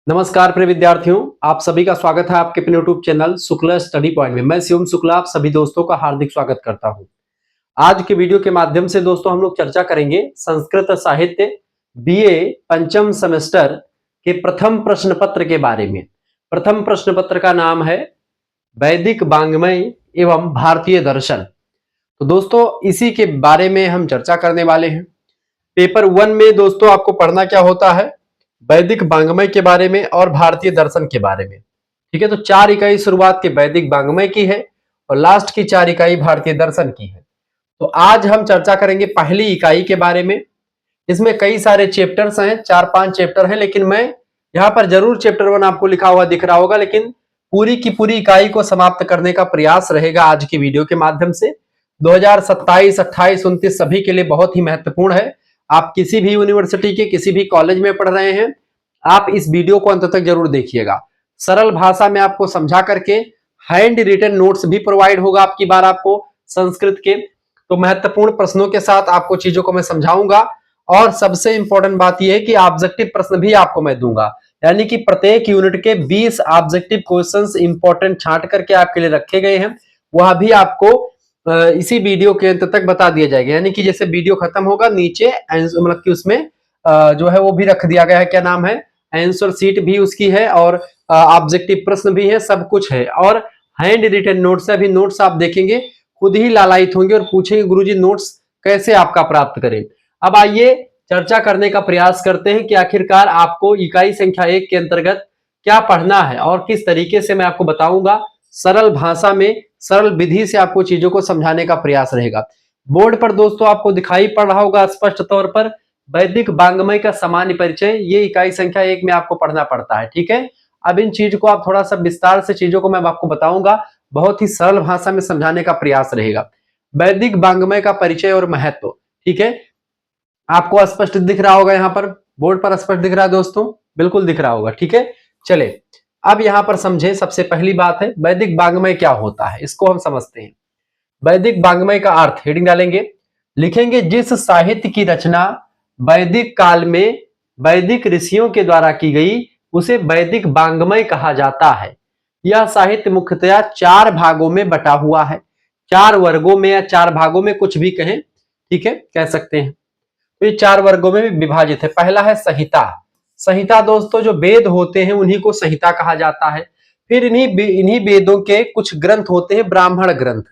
नमस्कार प्रिय विद्यार्थियों, आप सभी का स्वागत है आपके अपने YouTube channel Shukla study point में। मैं शिवम शुक्ला आप सभी दोस्तों का हार्दिक स्वागत करता हूं। आज के वीडियो के माध्यम से दोस्तों हम लोग चर्चा करेंगे संस्कृत साहित्य बीए पंचम सेमेस्टर के प्रथम प्रश्न पत्र के बारे में। प्रथम प्रश्न पत्र का नाम है वैदिक वाङ्मय एवं भारतीय दर्शन। तो दोस्तों इसी के बारे में हम चर्चा करने वाले हैं। पेपर 1 में दोस्तों आपको पढ़ना क्या होता है, वैदिक वाङ्मय के बारे में और भारतीय दर्शन के बारे में। ठीक है, तो 4 इकाई शुरुआत के वैदिक वाङ्मय की है और लास्ट की 4 इकाई भारतीय दर्शन की है। तो आज हम चर्चा करेंगे पहली इकाई के बारे में। इसमें कई सारे चैप्टर्स हैं, 4-5 चैप्टर हैं, लेकिन मैं यहाँ पर जरूर चैप्टर 1 आपको लिखा हुआ दिख रहा होगा, लेकिन पूरी की पूरी इकाई को समाप्त करने का प्रयास रहेगा आज की वीडियो के माध्यम से। 2027, 28, 29 सभी के लिए बहुत ही महत्वपूर्ण है। आप किसी भी यूनिवर्सिटी के किसी भी कॉलेज में पढ़ रहे हैं, आप इस वीडियो को अंत तक जरूर देखिएगा। सरल भाषा में आपको समझा करके हैंड रिटन नोट्स भी प्रोवाइड होगा आपकी बार आपको संस्कृत के। तो महत्वपूर्ण प्रश्नों के साथ आपको चीजों को मैं समझाऊंगा और सबसे इंपॉर्टेंट बात यह है कि ऑब्जेक्टिव प्रश्न भी आपको मैं दूंगा, यानी कि प्रत्येक यूनिट के 20 ऑब्जेक्टिव क्वेश्चंस इंपॉर्टेंट छांट करके आपके लिए रखे गए हैं। वह भी आपको इसी वीडियो के अंत तक बता दिया जाएगा, यानी कि जैसे वीडियो खत्म होगा नीचे मतलब कि उसमें जो है वो भी रख दिया गया है, क्या नाम है, आंसर शीट भी उसकी है और ऑब्जेक्टिव प्रश्न भी है, सब कुछ है। और हैंड रिटन नोट्स है, अभी नोट्स आप देखेंगे खुद ही लालायित होंगे और पूछेंगे गुरुजी नोट्स कैसे आपका प्राप्त करें। अब आइए चर्चा करने का प्रयास करते हैं कि आखिरकार आपको इकाई संख्या 1 के अंतर्गत क्या पढ़ना है और किस तरीके से मैं आपको बताऊंगा। सरल भाषा में सरल विधि से आपको चीजों को समझाने का प्रयास रहेगा। बोर्ड पर दोस्तों आपको दिखाई पड़ रहा होगा स्पष्ट तौर पर वैदिक वाङ्मय का सामान्य परिचय, ये इकाई संख्या 1 में आपको पढ़ना पड़ता है। ठीक है, अब इन चीज को आप थोड़ा सा विस्तार से चीजों को मैं आपको बताऊंगा, बहुत ही सरल भाषा में समझाने का प्रयास रहेगा। वैदिक वाङ्मय का परिचय और महत्व, ठीक है, आपको स्पष्ट दिख रहा होगा, यहाँ पर बोर्ड पर स्पष्ट दिख रहा है दोस्तों, बिल्कुल दिख रहा होगा। ठीक है, चले अब यहां पर समझे। सबसे पहली बात है वैदिक वाङ्मय क्या होता है, इसको हम समझते हैं। वैदिक वाङ्मय का अर्थ हेडिंग डालेंगे, लिखेंगे जिस साहित्य की रचना वैदिक काल में वैदिक ऋषियों के द्वारा की गई उसे वैदिक वाङ्मय कहा जाता है। यह साहित्य मुख्यतया 4 भागों में बटा हुआ है, 4 वर्गों में या 4 भागों में, कुछ भी कहें, ठीक है, कह सकते हैं। तो ये 4 वर्गों में विभाजित है। पहला है संहिता। संहिता दोस्तों जो वेद होते हैं उन्हीं को संहिता कहा जाता है। फिर इन्हीं वेदों के कुछ ग्रंथ होते हैं ब्राह्मण ग्रंथ,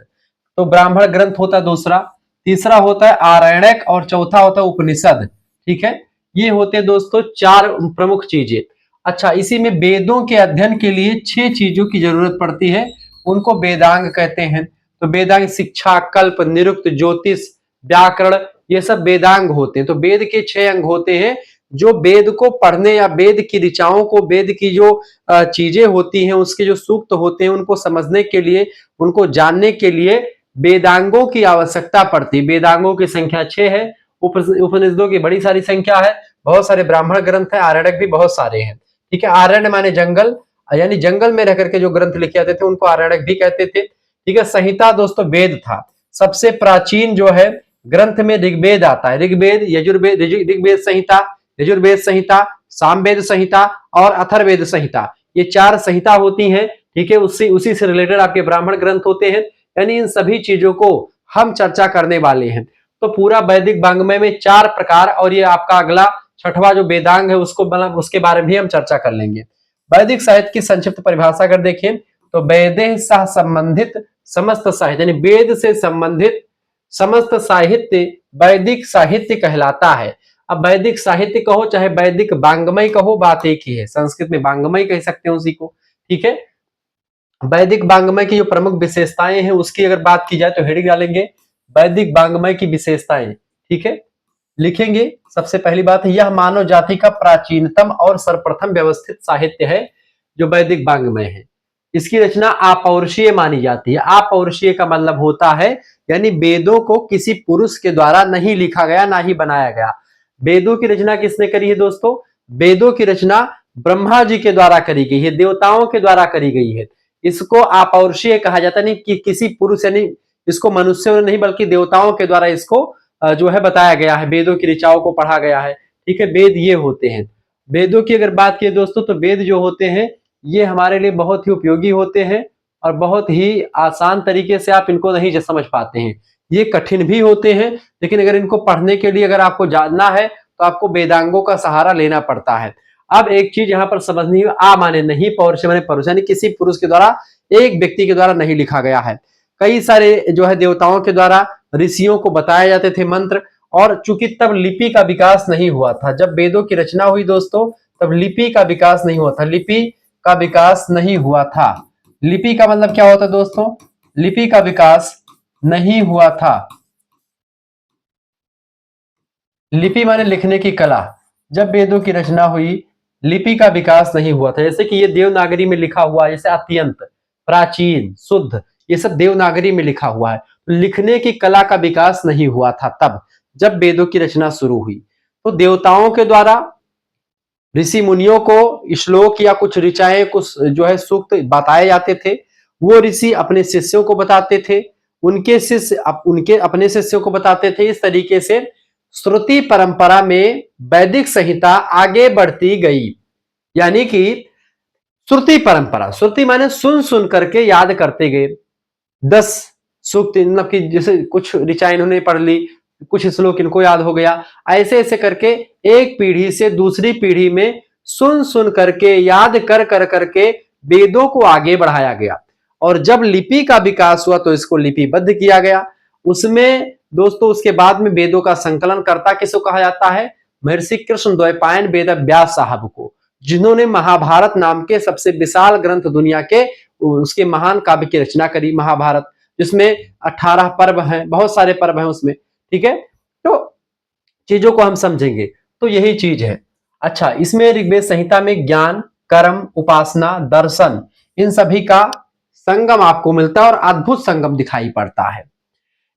तो ब्राह्मण ग्रंथ होता है दूसरा। तीसरा होता है आरण्यक और चौथा होता है उपनिषद। ठीक है, ये होते हैं दोस्तों 4 प्रमुख चीजें। अच्छा, इसी में वेदों के अध्ययन के लिए 6 चीजों की जरूरत पड़ती है, उनको वेदांग कहते हैं। तो वेदांग शिक्षा, कल्प, निरुक्त, ज्योतिष, व्याकरण, ये सब वेदांग होते हैं। तो वेद के 6 अंग होते हैं जो वेद को पढ़ने या वेद की ऋचाओं को, वेद की जो चीजें होती हैं उसके जो सूक्त होते हैं उनको समझने के लिए, उनको जानने के लिए वेदांगों की आवश्यकता पड़ती है। वेदांगों की संख्या 6 है, उपनिषदों की बड़ी सारी संख्या है, बहुत सारे ब्राह्मण ग्रंथ है, आरण्यक भी बहुत सारे हैं। ठीक है, आरण्य माने जंगल, यानी जंगल में रह करके जो ग्रंथ लिखे जाते थे उनको आरण्यक भी कहते थे। ठीक है, संहिता दोस्तों वेद था। सबसे प्राचीन जो है ग्रंथ में ऋग्वेद आता है, ऋग्वेद, यजुर्वेद, ऋग्वेद संहिता, यजुर्वेद संहिता, सामवेद संहिता और अथर्ववेद संहिता, ये 4 संहिता होती हैं। ठीक है, उसी से रिलेटेड आपके ब्राह्मण ग्रंथ होते हैं, यानी इन सभी चीजों को हम चर्चा करने वाले हैं। तो पूरा वैदिक वाङ्मय में 4 प्रकार, और ये आपका अगला 6वां जो वेदांग है उसको मतलब उसके बारे में भी हम चर्चा कर लेंगे। वैदिक साहित्य की संक्षिप्त परिभाषा अगर देखें तो वेदे सह संबंधित समस्त साहित्य, यानी वेद से संबंधित समस्त साहित्य वैदिक साहित्य कहलाता है। अब वैदिक साहित्य कहो चाहे वैदिक वाङ्मय कहो, बात एक ही है। संस्कृत में वाङ्मय कह सकते हैं उसी को। ठीक है, वैदिक वाङ्मय की जो प्रमुख विशेषताएं हैं उसकी अगर बात की जाए तो हेडिंग डालेंगे वैदिक वाङ्मय की विशेषताएं। ठीक है, लिखेंगे सबसे पहली बात है यह मानव जाति का प्राचीनतम और सर्वप्रथम व्यवस्थित साहित्य है जो वैदिक वाङ्मय है। इसकी रचना अपौरुषीय मानी जाती है। अपौरुषीय का मतलब होता है यानी वेदों को किसी पुरुष के द्वारा नहीं लिखा गया, ना ही बनाया गया। वेदों की रचना किसने करी है दोस्तों? वेदों की रचना ब्रह्मा जी के द्वारा करी गई है, देवताओं के द्वारा करी गई है। इसको अपौरुषीय कहा जाता है, नहीं कि किसी पुरुष, यानी इसको मनुष्यों ने नहीं बल्कि देवताओं के द्वारा इसको जो है बताया गया है, वेदों की ऋचाओं को पढ़ा गया है। ठीक है, वेद ये होते हैं। वेदों की अगर बात की दोस्तों तो वेद जो होते हैं ये हमारे लिए बहुत ही उपयोगी होते हैं और बहुत ही आसान तरीके से आप इनको नहीं समझ पाते हैं। ये कठिन भी होते हैं, लेकिन अगर इनको पढ़ने के लिए अगर आपको जानना है तो आपको वेदांगों का सहारा लेना पड़ता है। अब एक चीज यहाँ पर समझनी है, आ माने नहीं, पौरुष माने पुरुष, यानी किसी पुरुष के द्वारा, एक व्यक्ति के द्वारा नहीं लिखा गया है। कई सारे जो है देवताओं के द्वारा ऋषियों को बताए जाते थे मंत्र, और चूंकि तब लिपि का विकास नहीं हुआ था, जब वेदों की रचना हुई दोस्तों तब लिपि का विकास नहीं हुआ था, लिपि का विकास नहीं हुआ था। लिपि का मतलब क्या होता है दोस्तों? लिपि का विकास नहीं हुआ था। लिपि माने लिखने की कला। जब वेदों की रचना हुई लिपि का विकास नहीं हुआ था। जैसे कि ये देवनागरी में लिखा हुआ है, जैसे अत्यंत, प्राचीन, शुद्ध, ये सब देवनागरी में लिखा हुआ है। लिखने की कला का विकास नहीं हुआ था तब जब वेदों की रचना शुरू हुई। तो देवताओं के द्वारा ऋषि मुनियों को श्लोक या कुछ ऋचाएं, कुछ जो है सूक्त बताए जाते थे। वो ऋषि अपने शिष्यों को बताते थे, उनके शिष्य उनके अपने शिष्यों को बताते थे। इस तरीके से श्रुति परंपरा में वैदिक संहिता आगे बढ़ती गई। यानी कि श्रुति परंपरा, श्रुति माने सुन सुन करके याद करते गए। 10 सूक्त, मतलब कि जैसे कुछ ऋचाएं इन्होंने पढ़ ली, कुछ श्लोक इनको याद हो गया, ऐसे ऐसे करके एक पीढ़ी से दूसरी पीढ़ी में सुन सुन करके, याद कर कर करके वेदों को आगे बढ़ाया गया। और जब लिपि का विकास हुआ तो इसको लिपिबद्ध किया गया। उसमें दोस्तों उसके बाद में वेदों का संकलन करता किसको कहा जाता है? महर्षि कृष्ण द्वैपायन वेद व्यास साहब को, जिन्होंने महाभारत नाम के सबसे विशाल ग्रंथ दुनिया के, उसके महान काव्य की रचना करी, महाभारत, जिसमें 18 पर्व हैं, बहुत सारे पर्व हैं उसमें। ठीक है, तो चीजों को हम समझेंगे तो यही चीज है। अच्छा, इसमें ऋग्वेद संहिता में ज्ञान, कर्म, उपासना, दर्शन, इन सभी का संगम आपको मिलता है और अद्भुत संगम दिखाई पड़ता है।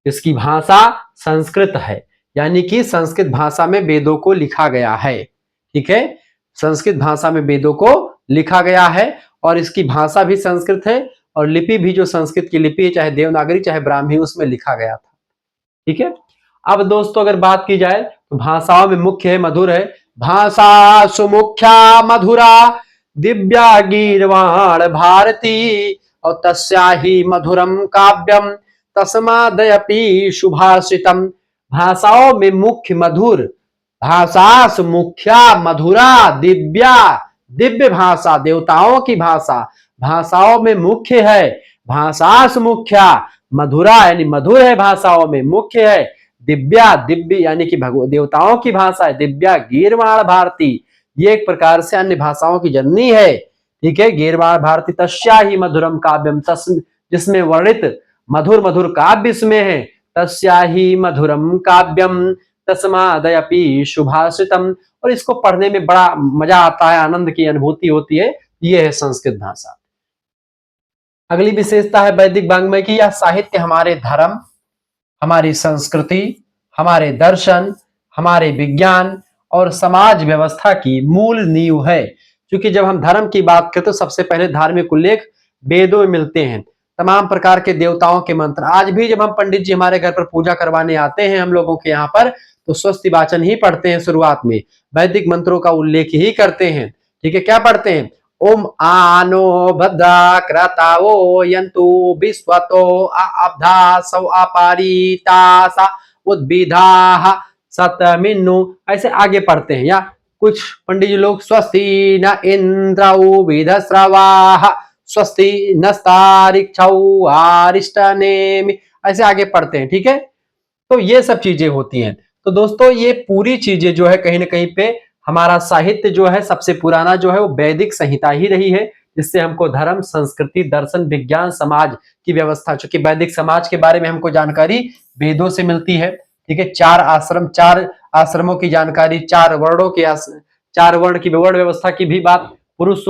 इसकी भाषा संस्कृत है, यानी कि संस्कृत भाषा में वेदों को लिखा गया है। ठीक है, संस्कृत भाषा में वेदों को लिखा गया है और इसकी भाषा भी संस्कृत है और लिपि भी जो संस्कृत की लिपि है, चाहे देवनागरी चाहे ब्राह्मी, उसमें लिखा गया था। ठीक है, अब दोस्तों अगर बात की जाए तो भाषाओं में मुख्य है, मधुर है। भाषा सुमुख्या मधुरा दिव्या गीर्वाण भारती और तस्या ही मधुरम काव्यम तस्मादयपि सुभाषितम। भाषाओं में मुख्य मधुर, भाषा मुख्या मधुरा दिव्या, दिव्य भाषा, देवताओं की भाषा, भाषाओं में मुख्य है। भाषा मुख्या मधुरा यानी मधुर है, भाषाओं में मुख्य है। दिव्या, दिव्य यानी कि देवताओं की भाषा है। दिव्या गीर्वाण भारती, ये एक प्रकार से अन्य भाषाओं की जननी है। ठीक है, गीर्वाण भारती तस्या ही मधुरम काव्यम, जिसमें वर्णित मधुर मधुर काव्य इसमें है। तस्या ही मधुरम काव्यम तस्मादयपि सुभाषितम, और इसको पढ़ने में बड़ा मजा आता है, आनंद की अनुभूति होती है। ये है संस्कृत भाषा। अगली विशेषता है वैदिक वाङ्मय की, यह साहित्य हमारे धर्म, हमारी संस्कृति, हमारे दर्शन, हमारे विज्ञान और समाज व्यवस्था की मूल नींव है। क्योंकि जब हम धर्म की बात करते तो सबसे पहले धार्मिक उल्लेख वेदों में मिलते हैं। तमाम प्रकार के देवताओं के मंत्र, आज भी जब हम पंडित जी हमारे घर पर पूजा करवाने आते हैं हम लोगों के यहाँ पर, तो स्वस्ति वाचन ही पढ़ते हैं, शुरुआत में वैदिक मंत्रों का उल्लेख ही करते हैं। ठीक है, क्या पढ़ते हैं? ओम आनो भद्रा क्रतावो यंतु विश्वतो अब्धा सौ अपारितासा उद्भिदाः सतमिन्नु, ऐसे आगे पढ़ते हैं। या कुछ पंडित जी लोग स्वस्ति न इंद्रौ विधस्रवाः स्वस्ति नस्तारिक्षौ आरिष्टनेमि, ऐसे आगे पढ़ते हैं। ठीक है, तो ये सब चीजें होती हैं। तो दोस्तों ये पूरी चीजें जो है कहीं ना कहीं पे हमारा साहित्य जो है सबसे पुराना जो है वो वैदिक संहिता ही रही है, जिससे हमको धर्म, संस्कृति, दर्शन, विज्ञान, समाज की व्यवस्था, चूंकि वैदिक समाज के बारे में हमको जानकारी वेदों से मिलती है। ठीक है, 4 आश्रम, 4 आश्रमों की जानकारी, 4 वर्णों की, 4 वर्ण की वर्ण व्यवस्था की भी बात पुरुष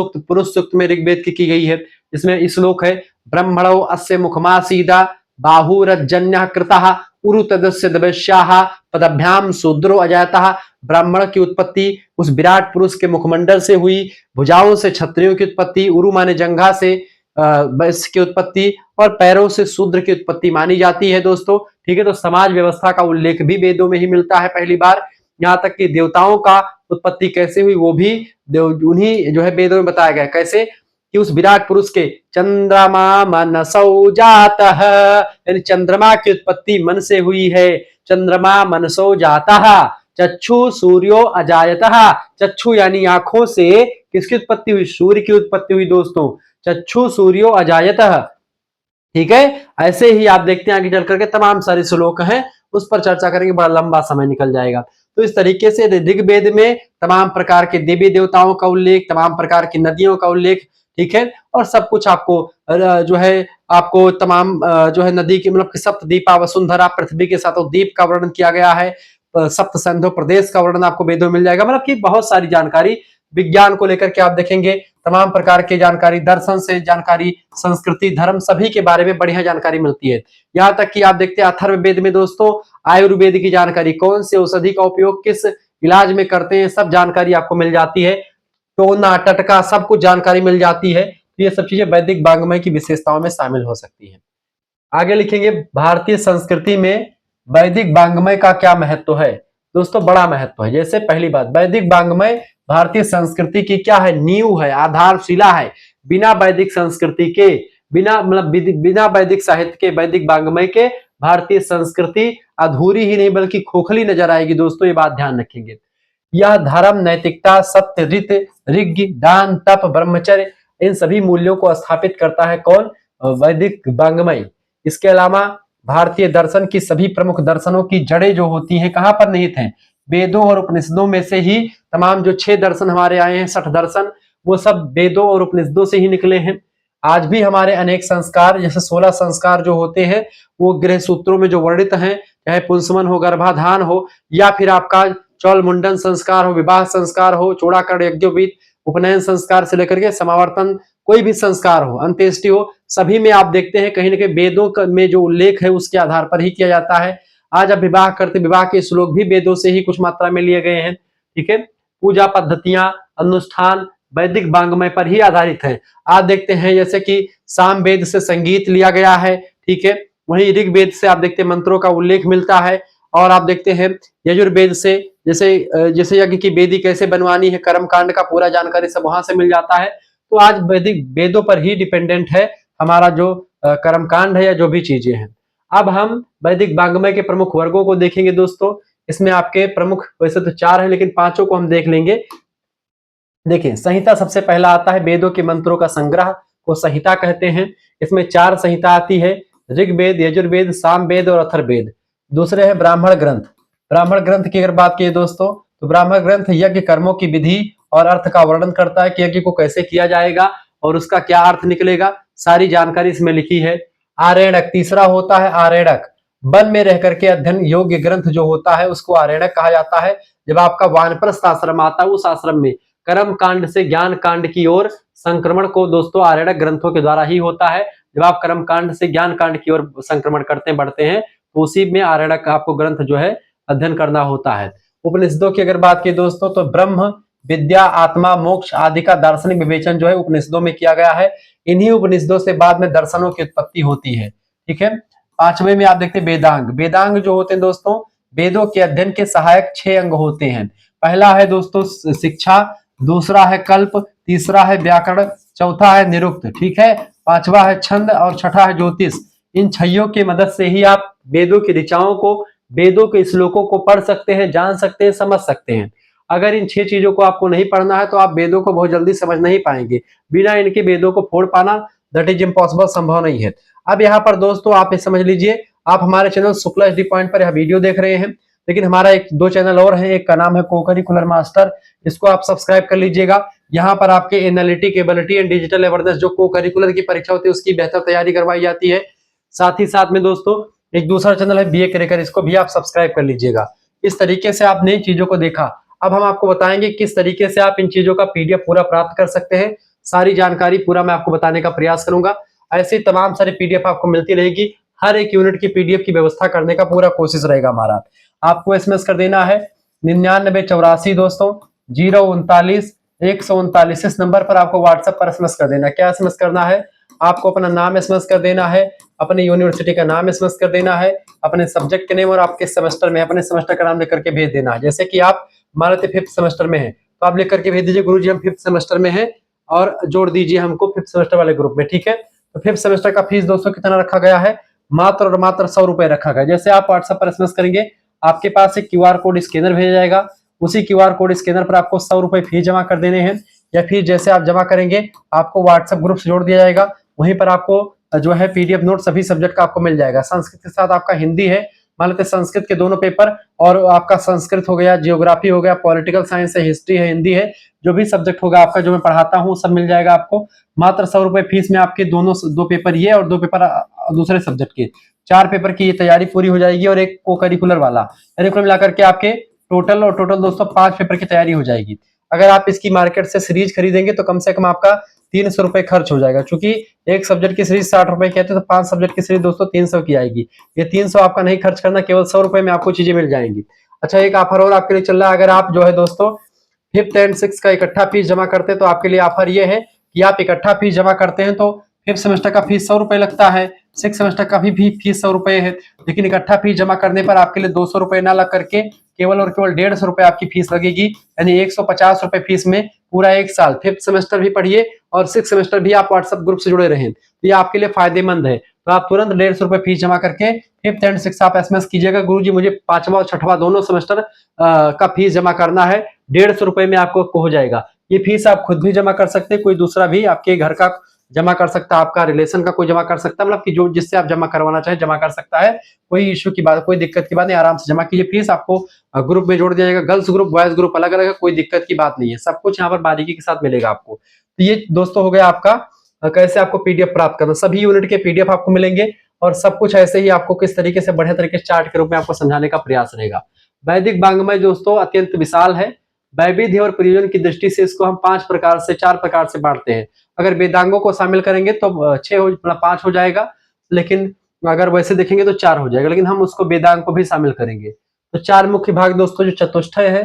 सूक्त में ऋग्वेद की गई है। इसमें श्लोक है ब्रह्मणो अस्य मुखमासीदा बाहुरजन्य कृतः उरु तदस्य दवश्याः पदभ्याम शूद्रो अजायतः। ब्राह्मण की उत्पत्ति उस विराट पुरुष के मुखमंडल से हुई, भुजाओं से क्षत्रियों की उत्पत्ति, उरु माने जंघा से वैश्य की उत्पत्ति, और पैरों से शूद्र की उत्पत्ति मानी जाती है दोस्तों। ठीक है, तो समाज व्यवस्था का उल्लेख भी वेदों में ही मिलता है पहली बार। यहाँ तक कि देवताओं का उत्पत्ति कैसे हुई वो भी उन्हीं जो है वेदों में बताया गया। कैसे कि उस विराट पुरुष के चंद्रमा मनसौ जातः, यानी चंद्रमा की उत्पत्ति मन से हुई है। चंद्रमा मनसो जातः चक्षु सूर्यो अजायतः, चक्षु यानी आंखों से किसकी उत्पत्ति हुई? सूर्य की उत्पत्ति हुई दोस्तों। चक्षु सूर्यो अजायतः, ठीक है। ऐसे ही आप देखते हैं आगे चल करके तमाम सारे श्लोक हैं, उस पर चर्चा करेंगे, बड़ा लंबा समय निकल जाएगा। तो इस तरीके से ऋग्वेद में तमाम प्रकार के देवी देवताओं का उल्लेख, तमाम प्रकार की नदियों का उल्लेख, ठीक है, और सब कुछ आपको जो है आपको तमाम जो है नदी की मतलब सप्तद्वीपा वसुंधरा पृथ्वी के साथ द्वीप का वर्णन किया गया है। सप्त सिंधु प्रदेश का वर्णन आपको वेदों में मिल जाएगा। मतलब कि बहुत सारी जानकारी विज्ञान को लेकर के आप देखेंगे, तमाम प्रकार की जानकारी, दर्शन से जानकारी, संस्कृति, धर्म, सभी के बारे में बढ़िया जानकारी मिलती है। यहाँ तक कि आप देखते हैं अथर्ववेद में दोस्तों आयुर्वेद की जानकारी, कौन से औषधि का उपयोग किस इलाज में करते हैं, सब जानकारी आपको मिल जाती है। टोना टटका सब कुछ जानकारी मिल जाती है। तो ये सब चीजें वैदिक वांग्मय की विशेषताओं में शामिल हो सकती है। आगे लिखेंगे भारतीय संस्कृति में वैदिक वांग्मय का क्या महत्व है? दोस्तों बड़ा महत्व है। जैसे पहली बात, वैदिक वांग्मय भारतीय संस्कृति की क्या है? नींव है, आधारशिला है। बिना वैदिक संस्कृति के, बिना मतलब बिना वैदिक साहित्य के, वैदिक वांग्मय के भारतीय संस्कृति अधूरी ही नहीं बल्कि खोखली नजर आएगी। दोस्तों ये बात ध्यान रखेंगे। यह धर्म, नैतिकता, सत्य, रीत, ऋग्, दान, तप, ब्रह्मचर्य, इन सभी मूल्यों को स्थापित करता है कौन? वैदिक वांग्मय। इसके अलावा भारतीय दर्शन की सभी प्रमुख दर्शनों की जड़ें जो होती हैं कहां पर निहित हैं? वेदों और उपनिषदों में से ही तमाम जो 6 दर्शन हमारे आए हैं, 60 दर्शन, वो सब वेदों और उपनिषदों से ही निकले हैं। आज भी हमारे अनेक संस्कार, जैसे 16 संस्कार जो होते हैं वो गृह सूत्रों में जो वर्णित हैं, चाहे पुंसवन हो, गर्भाधान हो, या फिर आपका चौल मुंडन संस्कार हो, विवाह संस्कार हो, चूड़ाकर्ण यज्ञोपवीत, उपनयन संस्कार से लेकर के समावर्तन, कोई भी संस्कार हो, अंत्येष्टि हो, सभी में आप देखते हैं कहीं ना कहीं वेदों में जो उल्लेख है उसके आधार पर ही किया जाता है। आज आप विवाह करते, विवाह के श्लोक भी वेदों से ही कुछ मात्रा में लिए गए हैं, ठीक है। पूजा पद्धतियां, अनुष्ठान वैदिक वांग्मय पर ही आधारित है। आप देखते हैं जैसे कि साम वेद से संगीत लिया गया है, ठीक है। वहीं ऋग्वेद से आप देखते हैं मंत्रों का उल्लेख मिलता है। और आप देखते हैं यजुर्वेद से जैसे यज्ञ की वेदी कैसे बनवानी है, कर्म कांड का पूरा जानकारी सब वहां से मिल जाता है। तो आज वैदिक वेदों पर ही डिपेंडेंट है हमारा जो कर्म कांड है या जो भी चीजें हैं। अब हम वैदिक वांग्मय के प्रमुख वर्गों को देखेंगे दोस्तों। इसमें आपके प्रमुख वैसे तो 4 है लेकिन 5 को हम देख लेंगे। देखिए, संहिता सबसे पहला आता है, वेदों के मंत्रों का संग्रह को संहिता कहते हैं। इसमें 4 संहिता आती है, ऋग्वेद, यजुर्वेद, सामवेद और अथर्ववेद। दूसरे है ब्राह्मण ग्रंथ। ब्राह्मण ग्रंथ की अगर बात की दोस्तों तो ब्राह्मण ग्रंथ यज्ञ कर्मों की विधि और अर्थ का वर्णन करता है कि यज्ञ को कैसे किया जाएगा और उसका क्या अर्थ निकलेगा, सारी जानकारी इसमें लिखी है। आरेणक तीसरा होता है, आरेणक वन में रह करके अध्ययन योग्य ग्रंथ जो होता है उसको आरेणक कहा जाता है। जब आपका वानप्रस्थ आश्रम आता है उस आश्रम में कर्म कांड से ज्ञान कांड की ओर संक्रमण को दोस्तों आरेणक ग्रंथों के द्वारा ही होता है। जब आप कर्म कांड से ज्ञान कांड की ओर संक्रमण करते बढ़ते हैं तो उसी में आरेणक आपको ग्रंथ जो है अध्ययन करना होता है। उपनिषदों की अगर बात की दोस्तों तो ब्रह्म, विद्या, आत्मा, मोक्ष आदि का दार्शनिक विवेचन जो है उपनिषदों में किया गया है। इन्हीं उपनिषदों से बाद में दर्शनों की उत्पत्ति होती है, ठीक है। 5वें में आप देखते हैं वेदांग। वेदांग जो होते हैं दोस्तों वेदों के अध्ययन के सहायक 6 अंग होते हैं। पहला है दोस्तों शिक्षा, दूसरा है कल्प, तीसरा है व्याकरण, चौथा है निरुक्त, ठीक है, 5वां है छंद और छठा है ज्योतिष। इन 6 की मदद से ही आप वेदों की ऋचाओं को, वेदों के श्लोकों को पढ़ सकते हैं, जान सकते हैं, समझ सकते हैं। अगर इन 6 चीजों को आपको नहीं पढ़ना है तो आप वेदों को बहुत जल्दी समझ नहीं पाएंगे। बिना इनके वेदों को फोड़ पाना दैट इज इम्पॉसिबल, संभव नहीं है। अब यहाँ पर दोस्तों आप ये समझ लीजिए, आप हमारे चैनल शुक्ला एचडी पॉइंट पर यह वीडियो देख रहे हैं, लेकिन हमारा 2 चैनल और है। एक का नाम है को-करिकुलर मास्टर, इसको आप सब्सक्राइब कर लीजिएगा। यहाँ पर आपके analytic ability and digital awareness जो को-करिकुलर की परीक्षा होती है उसकी बेहतर तैयारी करवाई जाती है। साथ ही साथ में दोस्तों एक दूसरा चैनल है बीए करेकर, इसको भी आप सब्सक्राइब कर लीजिएगा। इस तरीके से आप नई चीजों को देखा। अब हम आपको बताएंगे किस तरीके से आप इन चीजों का पीडीएफ पूरा प्राप्त कर सकते हैं। सारी जानकारी पूरा मैं आपको बताने का प्रयास करूंगा। ऐसी तमाम सारी पीडीएफ आपको मिलती रहेगी। हर एक यूनिट की पीडीएफ की व्यवस्था करने का पूरा कोशिश रहेगा हमारा। आपको एसएमएस कर देना है 9984 दोस्तों 039 139। इस नंबर पर आपको व्हाट्सएप पर एसएमएस कर देना। क्या एसएमएस करना है? आपको अपना नाम एसएमएस कर देना है, अपनी यूनिवर्सिटी का नाम एसएमएस कर देना है, अपने सब्जेक्ट के नेम और आपके सेमेस्टर में अपने सेमेस्टर का नाम लेकर के भेज देना है। जैसे कि आप मान लेते 5th सेमेस्टर में है तो आप लिख करके भेज दीजिए गुरुजी हम 5th सेमेस्टर में है और जोड़ दीजिए हमको 5th सेमेस्टर वाले ग्रुप में, ठीक है। तो 5th सेमेस्टर का फीस दोस्तों कितना रखा गया है, मात्र और मात्र 100 रुपए रखा गया। जैसे आप व्हाट्सएप पर एसएमएस करेंगे आपके पास एक क्यूआर कोड स्कैनर भेजा जाएगा, उसी क्यूआर कोड स्कैनर पर आपको 100 रुपए फीस जमा कर देने हैं, या फिर जैसे आप जमा करेंगे आपको व्हाट्सएप ग्रुप से जोड़ दिया जाएगा, वहीं पर आपको जो है पीडीएफ नोट सभी सब्जेक्ट का आपको मिल जाएगा। संस्कृत के साथ आपका हिंदी है, मान लेते संस्कृत के दोनों पेपर, और आपका संस्कृत हो गया, जियोग्राफी हो गया, पॉलिटिकल साइंस है, हिस्ट्री है, हिंदी है, जो भी सब्जेक्ट होगा आपका जो मैं पढ़ाता हूँ सब मिल जाएगा आपको। मात्र 100 रुपए फीस में आपके दो पेपर ये और 2 पेपर दूसरे सब्जेक्ट के, 4 पेपर की ये तैयारी पूरी हो जाएगी, और एक को करिकुलर वाला, करिकुलर मिलाकर के आपके टोटल दोस्तों 5 पेपर की तैयारी हो जाएगी। अगर आप इसकी मार्केट से सीरीज खरीदेंगे तो कम से कम आपका 300 रुपए खर्च हो जाएगा, क्योंकि एक सब्जेक्ट की सीरीज 60 रुपए की आती है तो 5 सब्जेक्ट की सीरीज दोस्तों 300 की आएगी। ये 300 आपका नहीं खर्च करना, केवल 100 रुपए में आपको चीजें मिल जाएंगी। अच्छा, एक ऑफर और आपके लिए चल रहा है, अगर आप जो है दोस्तों 5th एंड 6th का इकट्ठा फीस जमा करते हैं तो आपके लिए ऑफर ये है कि आप इकट्ठा फीस जमा करते हैं तो 5th सेमेस्टर का फीस 100 रुपए लगता है, 6th सेमेस्टर का भी फीस 100 रुपए है, लेकिन इकट्ठा फीस जमा करने पर आपके लिए 200 रुपए ना लग करके केवल और केवल 150 रुपए आपकी फीस लगेगी, यानी 150 रुपए फीस में पूरा एक साल 5th सेमेस्टर भी पढ़िए और 6th सेमेस्टर भी आप व्हाट्सएप ग्रुप से जुड़े रहें, तो ये आपके लिए फायदेमंद है। तो आप तुरंत 150 रुपए फीस जमा करके 5th एंड 6th आप एसएमएस कीजिएगा गुरुजी मुझे 5वां और 6वां दोनों सेमेस्टर का फीस जमा करना है, 150 रुपए में आपको हो जाएगा। ये फीस आप खुद भी जमा कर सकते हैं, कोई दूसरा भी आपके घर का जमा कर सकता है, आपका रिलेशन का कोई जमा कर सकता है, मतलब कि जो जिससे आप जमा करवाना चाहे जमा कर सकता है, कोई इश्यू की बात, कोई दिक्कत की बात नहीं, आराम से जमा कीजिए। फीस आपको ग्रुप में जोड़ दिया जाएगा, गर्ल्स ग्रुप बॉयज ग्रुप अलग अलग है, कोई दिक्कत की बात नहीं है, सब कुछ यहाँ पर बारीकी के साथ मिलेगा आपको। तो ये दोस्तों हो गया आपका कैसे आपको पीडीएफ प्राप्त करना, सभी यूनिट के पीडीएफ आपको मिलेंगे और सब कुछ ऐसे ही आपको किस तरीके से बढ़िया तरीके से चार्ट के रूप में आपको समझाने का प्रयास रहेगा। वैदिक वांग्मय दोस्तों अत्यंत विशाल है, वैविध्य और प्रयोजन की दृष्टि से इसको हम 4 प्रकार से बांटते हैं। अगर वेदांगों को शामिल करेंगे तो 5 हो जाएगा, लेकिन अगर वैसे देखेंगे तो 4 हो जाएगा, लेकिन हम उसको वेदांग को भी शामिल करेंगे। तो 4 मुख्य भाग दोस्तों जो चतुष्टय है,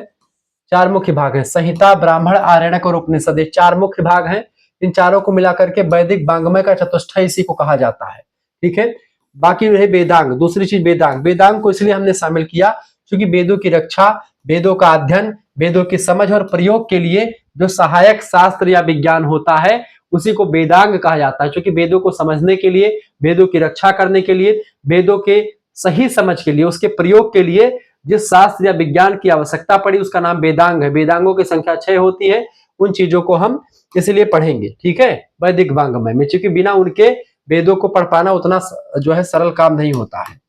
4 मुख्य भाग है, संहिता, ब्राह्मण, आरण्यक और उपनिषद, ये 4 मुख्य भाग हैं। इन चारों को मिलाकर के वैदिक वांग्मय का चतुष्टय इसी को कहा जाता है, ठीक है। बाकी रहे वेदांग, दूसरी चीज वेदांग, वेदांग को इसलिए हमने शामिल किया क्योंकि वेदों की रक्षा, वेदों का अध्ययन, वेदों की समझ और प्रयोग के लिए जो सहायक शास्त्र या विज्ञान होता है उसी को वेदांग कहा जाता है, क्योंकि वेदों को समझने के लिए, वेदों की रक्षा करने के लिए, वेदों के सही समझ के लिए, उसके प्रयोग के लिए जिस शास्त्र या विज्ञान की आवश्यकता पड़ी उसका नाम वेदांग है। वेदांगों की संख्या 6 होती है, उन चीजों को हम इसलिए पढ़ेंगे, ठीक है, वैदिक वांग्मय में, क्योंकि बिना उनके वेदों को पढ़ पाना उतना जो है सरल काम नहीं होता है।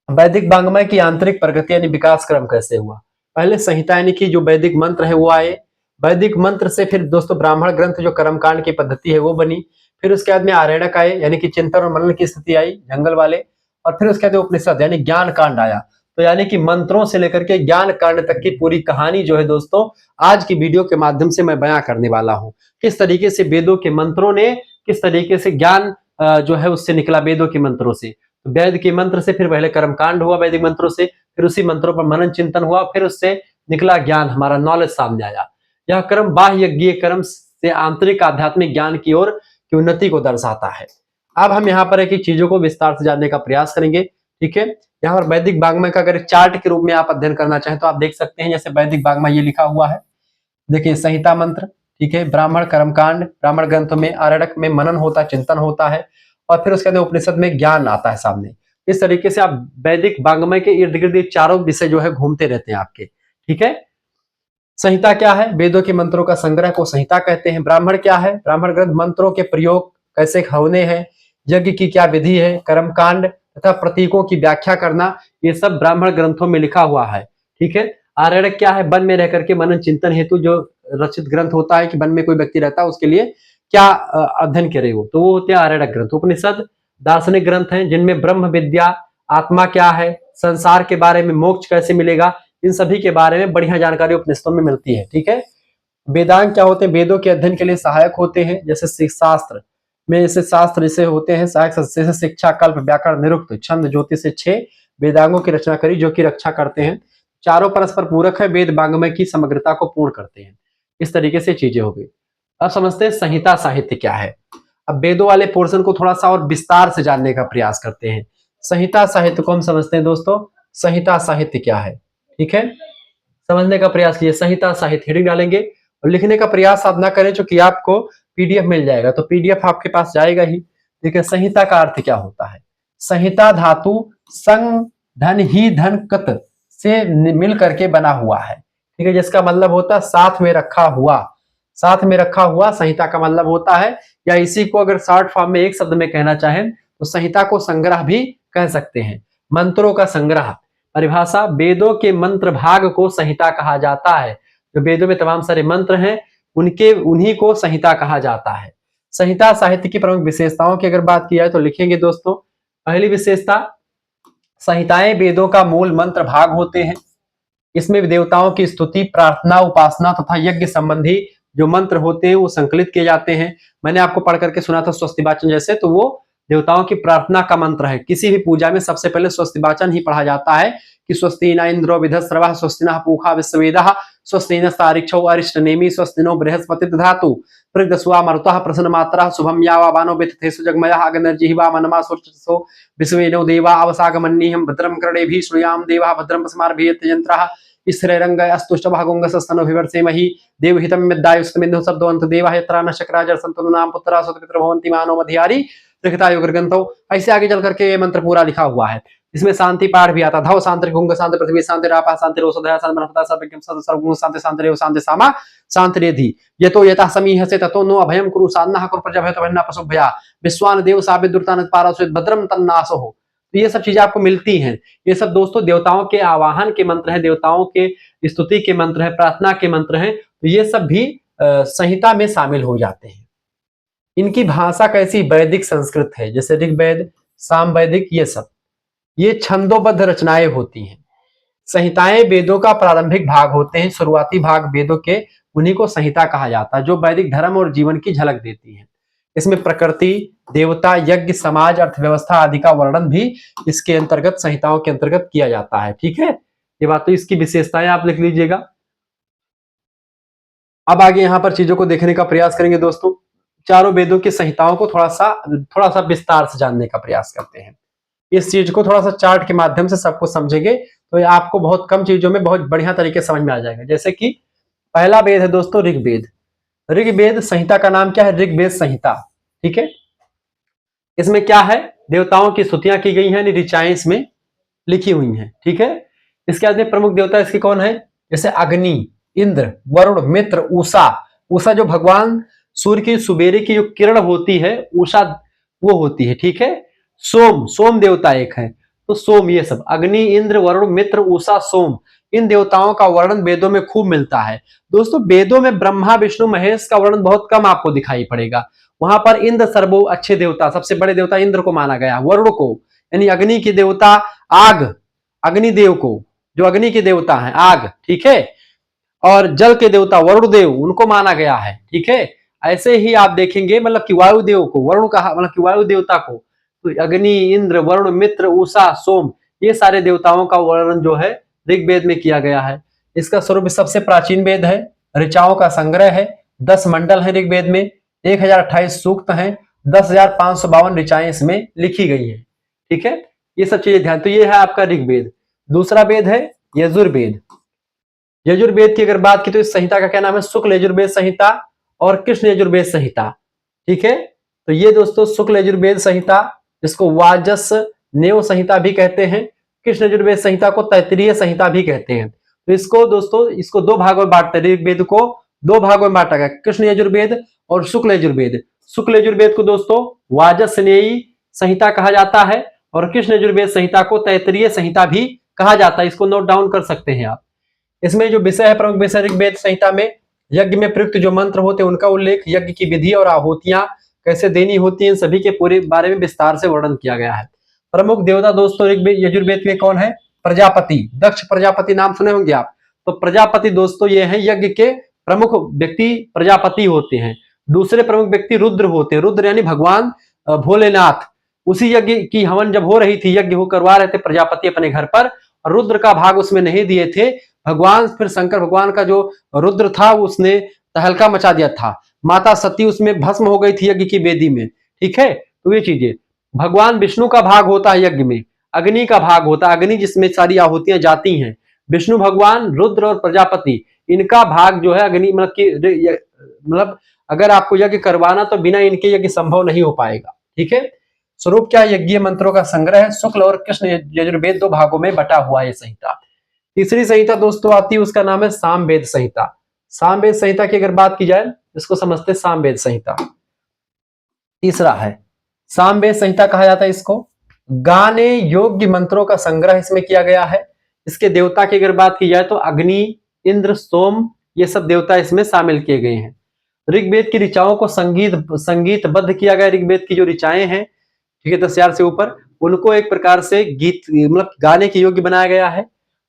वैदिक वांग्मय की आंतरिक प्रगति यानी विकास क्रम कैसे हुआ, पहले संहिता यानी कि जो वैदिक मंत्र है वो आए, वैदिक मंत्र से फिर दोस्तों ब्राह्मण ग्रंथ जो कर्मकांड की पद्धति है वो बनी, फिर उसके बाद में आरण्यक आए यानी कि चिंतन और मनन की स्थिति आई जंगल वाले, और फिर उसके बाद उपनिषद यानी ज्ञान कांड आया। तो यानी कि मंत्रों से लेकर के ज्ञान कांड तक की पूरी कहानी जो है दोस्तों आज की वीडियो के माध्यम से मैं बयां करने वाला हूं, किस तरीके से वेदों के मंत्रों ने, किस तरीके से ज्ञान जो है उससे निकला वेदों के मंत्रों से। तो वेद के मंत्र से फिर पहले कर्मकांड हुआ वैदिक मंत्रों से, फिर उसी मंत्रों पर मनन चिंतन हुआ, फिर उससे निकला ज्ञान, हमारा नॉलेज सामने आया। यह क्रम बाह्य यज्ञीय कर्म से आंतरिक आध्यात्मिक ज्ञान की ओर की उन्नति को दर्शाता है। अब हम यहाँ पर एक चीजों को विस्तार से जानने का प्रयास करेंगे, ठीक है। यहाँ पर वैदिक वांग्मय का अगर चार्ट के रूप में आप अध्ययन करना चाहें तो आप देख सकते हैं, जैसे वैदिक वांग्मय ये लिखा हुआ है, देखिए संहिता मंत्र, ठीक है, ब्राह्मण कर्मकांड, ब्राह्मण ग्रंथों में आरण्यक में मनन होता है, चिंतन होता है, और फिर उसके अंदर उपनिषद में ज्ञान आता है सामने। इस तरीके से आप वैदिक वांग्मय के इर्द गिर्द चारों विषय जो है घूमते रहते हैं आपके, ठीक है। संहिता क्या है, वेदों के मंत्रों का संग्रह को संहिता कहते हैं। ब्राह्मण क्या है, ब्राह्मण ग्रंथ मंत्रों के प्रयोग कैसे होने हैं, यज्ञ की क्या विधि है, कर्मकांड तथा प्रतीकों की व्याख्या करना, ये सब ब्राह्मण ग्रंथों में लिखा हुआ है, ठीक है। आरण्यक क्या है, वन में रह करके मनन चिंतन हेतु जो रचित ग्रंथ होता है कि वन में कोई व्यक्ति रहता है उसके लिए क्या अध्ययन करे वो, तो वो होते हैं आरण्यक ग्रंथ। उपनिषद दार्शनिक ग्रंथ हैं जिनमें ब्रह्म विद्या, आत्मा क्या है, संसार के बारे में, मोक्ष कैसे मिलेगा, इन सभी के बारे में बढ़िया जानकारी उपनिषदों में मिलती है, ठीक है। वेदांग क्या होते हैं, वेदों के अध्ययन के लिए सहायक होते हैं, जैसे शास्त्र में जैसे शास्त्र जैसे होते हैं सहायक, जैसे शिक्षा, कल्प, व्याकरण, निरुक्त, छंद, ज्योतिष से 6 वेदांगों की रचना करी जो कि रक्षा करते हैं। चारों परस्पर पूरक है, वेद वांग्मय की समग्रता को पूर्ण करते हैं। इस तरीके से चीजें हो गई। अब समझते हैं संहिता साहित्य क्या है। अब वेदों वाले पोर्शन को थोड़ा सा और विस्तार से जानने का प्रयास करते हैं। संहिता साहित्य को हम समझते हैं दोस्तों। संहिता साहित्य क्या है, ठीक है, समझने का प्रयास कीजिए। संहिता साहित्य हेडिंग डालेंगे और लिखने का प्रयास आप ना करें, क्योंकि आपको पीडीएफ मिल जाएगा, तो पीडीएफ आपके पास जाएगा ही। देखिए संहिता का अर्थ क्या होता है। संहिता धातु संग धन ही धन कत से मिल करके बना हुआ है, ठीक है, जिसका मतलब होता है साथ में रखा हुआ। साथ में रखा हुआ संहिता का मतलब होता है, या इसी को अगर शॉर्ट फॉर्म में एक शब्द में कहना चाहें तो संहिता को संग्रह भी कह सकते हैं। मंत्रों का संग्रह। परिभाषा, वेदों के मंत्र भाग को संहिता कहा जाता है। जो वेदों में तमाम सारे मंत्र हैं उन्हीं को संहिता कहा जाता है। संहिता साहित्य की प्रमुख विशेषताओं की अगर बात की जाए तो लिखेंगे दोस्तों। पहली विशेषता, संहिताएं वेदों का मूल मंत्र भाग होते हैं। इसमें देवताओं की स्तुति, प्रार्थना, उपासना तथा यज्ञ संबंधी जो मंत्र होते हैं वो संकलित किए जाते हैं। मैंने आपको पढ़ करके सुना था स्वस्ति वाचन जैसे, तो वो देवताओं की प्रार्थना का मंत्र है। किसी भी पूजा में सबसे पहले स्वस्ति वाचन ही पढ़ा जाता है कि स्वस्ति न इंद्रो विधस्रवः स्वस्ति नः पूषा विश्ववेदाः स्वस्ति नस्तारिक्षो अरिष्टनेमि स्वस्ति नो बृहस्पति दधातु प्रगदस्वा मरुतः प्रसन्नमात्रः शुभम यावानो वितथेषु जगमयः अग्निर्जिह्वा मनमा सुरचसो विश्वेनो देवा अवसागमन्निहं भद्रं कर्णेभिः श्रूयाम देवाः भद्रं स्मार्भियत् यन्त्रः स्थिरैरंग अस्तुष्टभागुंगसस्तनो विवर्सेमहि देवहितं विद्यायुस्तमिन्दु शब्दोऽन्त देवाः यत्रा न शक्राजर सन्तनु नाम पुत्रा सुतपितरो भवन्ति मानो मधियारी त्रिकतायुगर्गन्तौ। ऐसे आगे चल करके ये मंत्र पूरा लिखा हुआ है। इसमें शांति पाठ भी आता। धव शांति गुंग शांति पृथ्वी शांति रापा शांति रोषधया शांति मनपता सर्वज्ञ सर्वगुण शांति शांति रेव शांति सामा शांति रेधि यतो यथा समीह से ततो नो अभयम कुरु सान्नाः कुरु प्रजा भयतो पशुभया विश्वान देव साविद्रुतानक पारासुत भद्रम तन्नासो हो। तो ये सब चीजें आपको मिलती हैं। ये सब दोस्तों देवताओं के आवाहन के मंत्र हैं, देवताओं के स्तुति के मंत्र हैं, प्रार्थना के मंत्र हैं। तो ये सब भी संहिता में शामिल हो जाते हैं। इनकी भाषा कैसी, वैदिक संस्कृत है, जैसे ऋग्वेद, सामवैदिक, ये सब ये छंदोबद्ध रचनाएं होती हैं। संहिताएं वेदों का प्रारंभिक भाग होते हैं, शुरुआती भाग वेदों के, उन्हीं को संहिता कहा जाता है, जो वैदिक धर्म और जीवन की झलक देती है। इसमें प्रकृति, देवता, यज्ञ, समाज, अर्थव्यवस्था आदि का वर्णन भी इसके अंतर्गत, संहिताओं के अंतर्गत किया जाता है। ठीक है, ये बात तो इसकी विशेषताएं आप लिख लीजिएगा। अब आगे यहां पर चीजों को देखने का प्रयास करेंगे दोस्तों। चारों वेदों की संहिताओं को थोड़ा सा विस्तार से जानने का प्रयास करते हैं। इस चीज को थोड़ा सा चार्ट के माध्यम से सब कुछ समझेंगे तो आपको बहुत कम चीजों में बहुत बढ़िया तरीके से समझ में आ जाएगा। जैसे कि पहला वेद है दोस्तों ऋग्वेद। ऋग्वेद संहिता का नाम क्या है? ऋग्वेद संहिता। ठीक है, इसमें क्या है? देवताओं की स्तुतियां की गई हैं, ऋचाएं इसमें लिखी हुई हैं। ठीक है, इसके बाद में प्रमुख देवता इसके कौन है? जैसे अग्नि, इंद्र, वरुण, मित्र, उषा। उषा जो भगवान सूर्य की सुबेरे की जो किरण होती है, उषा वो होती है। ठीक है, सोम, सोम देवता एक है, तो सोम, ये सब अग्नि, इंद्र, वरुण, मित्र, उषा, सोम, इन देवताओं का वर्णन वेदों में खूब मिलता है। दोस्तों वेदों में ब्रह्मा, विष्णु, महेश का वर्णन बहुत कम आपको दिखाई पड़ेगा। वहां पर इंद्र सर्वो अच्छे देवता, सबसे बड़े देवता इंद्र को माना गया। वरुण को यानी अग्नि की देवता, आग, अग्निदेव को, जो अग्नि के देवता है, आग। ठीक है, और जल के देवता वरुण देव, उनको माना गया है। ठीक है, ऐसे ही आप देखेंगे मतलब कि वायुदेव को वरुण कहा, मतलब कि वायु देवता को, तो अग्नि, इंद्र, वरुण, मित्र, उषा, सोम, ये सारे देवताओं का वर्णन जो है ऋग्वेद में किया गया है। इसका स्वरूप सबसे प्राचीन वेद है, ऋचाओं का संग्रह है। 10 मंडल है ऋग्वेद में, 1028 सूक्त हैं, 10,552 ऋचाएं इसमें लिखी गई है। ठीक है, ये सब चीजें ध्यान। तो ये है आपका ऋग्वेद। दूसरा वेद है यजुर्वेद। यजुर्वेद की अगर बात की तो इस संहिता का क्या नाम है? शुक्ल यजुर्वेद संहिता और कृष्ण यजुर्वेद संहिता। ठीक है, तो ये दोस्तों शुक्ल यजुर्वेद संहिता, जिसको वाजस नेव संहिता भी कहते हैं, कृष्ण यजुर्वेद संहिता को तैत्तिरीय संहिता भी कहते हैं। तो इसको दोस्तों, इसको दो भागों में बांटते हैं। ऋग्वेद को दो भागों में बांटा गया, कृष्ण यजुर्वेद और शुक्ल यजुर्वेद। शुक्ल यजुर्वेद को दोस्तों वाजसनेयी संहिता कहा जाता है और कृष्ण यजुर्वेद संहिता को तैत्तिरीय संहिता भी कहा जाता है। इसको नोट डाउन कर सकते हैं आप। इसमें जो विषय है, प्रमुख विषय ऋग्वेद संहिता में यज्ञ में प्रयुक्त जो मंत्र होते हैं उनका उल्लेख, यज्ञ की विधि और आहुतियां कैसे देनी होती हैं, सभी के पूरे बारे में विस्तार से वर्णन किया गया है। प्रमुख देवता दोस्तों ऋग्वेद यजुर्वेद में कौन है? प्रजापति, दक्ष प्रजापति नाम सुने होंगे आप। तो प्रजापति दोस्तों ये है, यज्ञ के प्रमुख व्यक्ति प्रजापति होते हैं। दूसरे प्रमुख व्यक्ति रुद्र होते हैं। रुद्र यानी भगवान भोलेनाथ। उसी यज्ञ की हवन जब हो रही थी, यज्ञ हो करवा रहे थे प्रजापति अपने घर पर, रुद्र का भाग उसमें नहीं दिए थे भगवान। फिर शंकर भगवान का जो रुद्र था उसने तहलका मचा दिया था। माता सती उसमें भस्म हो गई थी यज्ञ की वेदी में। ठीक है, तो ये चीजें, भगवान विष्णु का भाग होता है यज्ञ में, अग्नि का भाग होता है, अग्नि जिसमें सारी आहुतियां जाती हैं, विष्णु भगवान, रुद्र और प्रजापति, इनका भाग जो है अग्नि, मतलब कि मतलब अगर आपको यज्ञ करवाना तो बिना इनके यज्ञ संभव नहीं हो पाएगा। ठीक है, स्वरूप क्या है, यज्ञीय मंत्रों का संग्रह है, शुक्ल और कृष्ण यजुर्वेद दो भागों में बटा हुआ है संहिता। तीसरी संहिता दोस्तों आती है, उसका नाम है सामवेद संहिता। सामवेद संहिता की अगर बात की जाए, इसको समझते हैं सामवेद संहिता। तीसरा है सामवेद संहिता कहा जाता है इसको, गाने योग्य मंत्रों का संग्रह इसमें किया गया है। इसके देवता की अगर बात की जाए तो अग्नि, इंद्र, सोम, ये सब देवता इसमें शामिल किए गए हैं। ऋग्वेद की ऋचाओं को संगीतबद्ध किया गया। ऋग्वेद की जो ऋचाएं हैं, ठीक है, 10,000 से ऊपर, उनको एक प्रकार से गीत, मतलब गाने के योग्य बनाया गया है।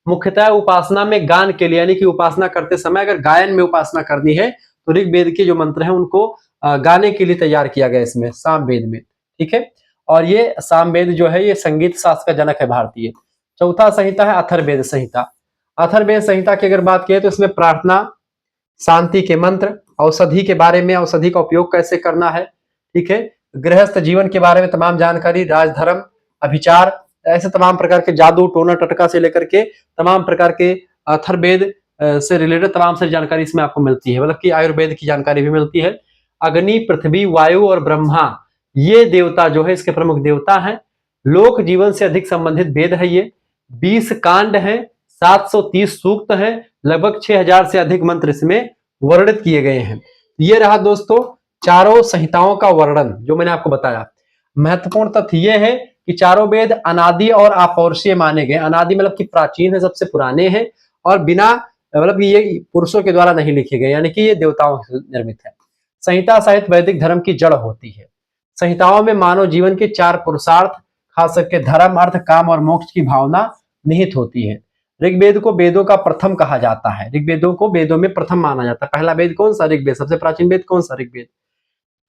मुख्यतः उपासना में गान के लिए, यानी कि उपासना करते समय अगर गायन में उपासना करनी है तो ऋग्वेद के जो मंत्र हैं उनको गाने के लिए तैयार किया गया इसमें सामवेद में। ठीक है, और ये सामवेद जो है ये संगीत शास्त्र का जनक है भारतीय। चौथा संहिता है अथर्ववेद संहिता। अथर्ववेद संहिता की अगर बात करें तो इसमें प्रार्थना, शांति के मंत्र, औषधि के बारे में, औषधि का उपयोग कैसे करना है, ठीक है, गृहस्थ जीवन के बारे में तमाम जानकारी, राजधर्म, अभिचार, ऐसे तमाम प्रकार के जादू टोना टटका से लेकर के तमाम प्रकार के अथर्ववेद से रिलेटेड तमाम सारी जानकारी इसमें आपको मिलती है, मतलब कि आयुर्वेद की जानकारी भी मिलती है। अग्नि, पृथ्वी, वायु और ब्रह्मा, ये देवता जो है इसके प्रमुख देवता हैं। लोक जीवन से अधिक संबंधित वेद है ये। 20 कांड है, 730 सूक्त है, लगभग 6000 से अधिक मंत्र इसमें वर्णित किए गए हैं। ये रहा दोस्तों चारों संहिताओं का वर्णन जो मैंने आपको बताया। महत्वपूर्ण तथ्य यह है कि चारों वेद अनादि और अपौरुषीय माने गए। अनादि मतलब कि प्राचीन है, सबसे पुराने हैं, और बिना मतलब ये पुरुषों के द्वारा नहीं लिखे गए, यानी कि ये देवताओं से निर्मित है। संहिता साहित्य वैदिक धर्म की जड़ होती है। संहिताओं में मानव जीवन के 4 पुरुषार्थ, खास करके धर्म, अर्थ, काम और मोक्ष की भावना निहित होती है। ऋग्वेद को वेदों का प्रथम कहा जाता है। ऋग्वेदों को वेदों में प्रथम माना जाता है। पहला वेद कौन सा? ऋग्वेद। सबसे प्राचीन वेद कौन सा? ऋग्वेद।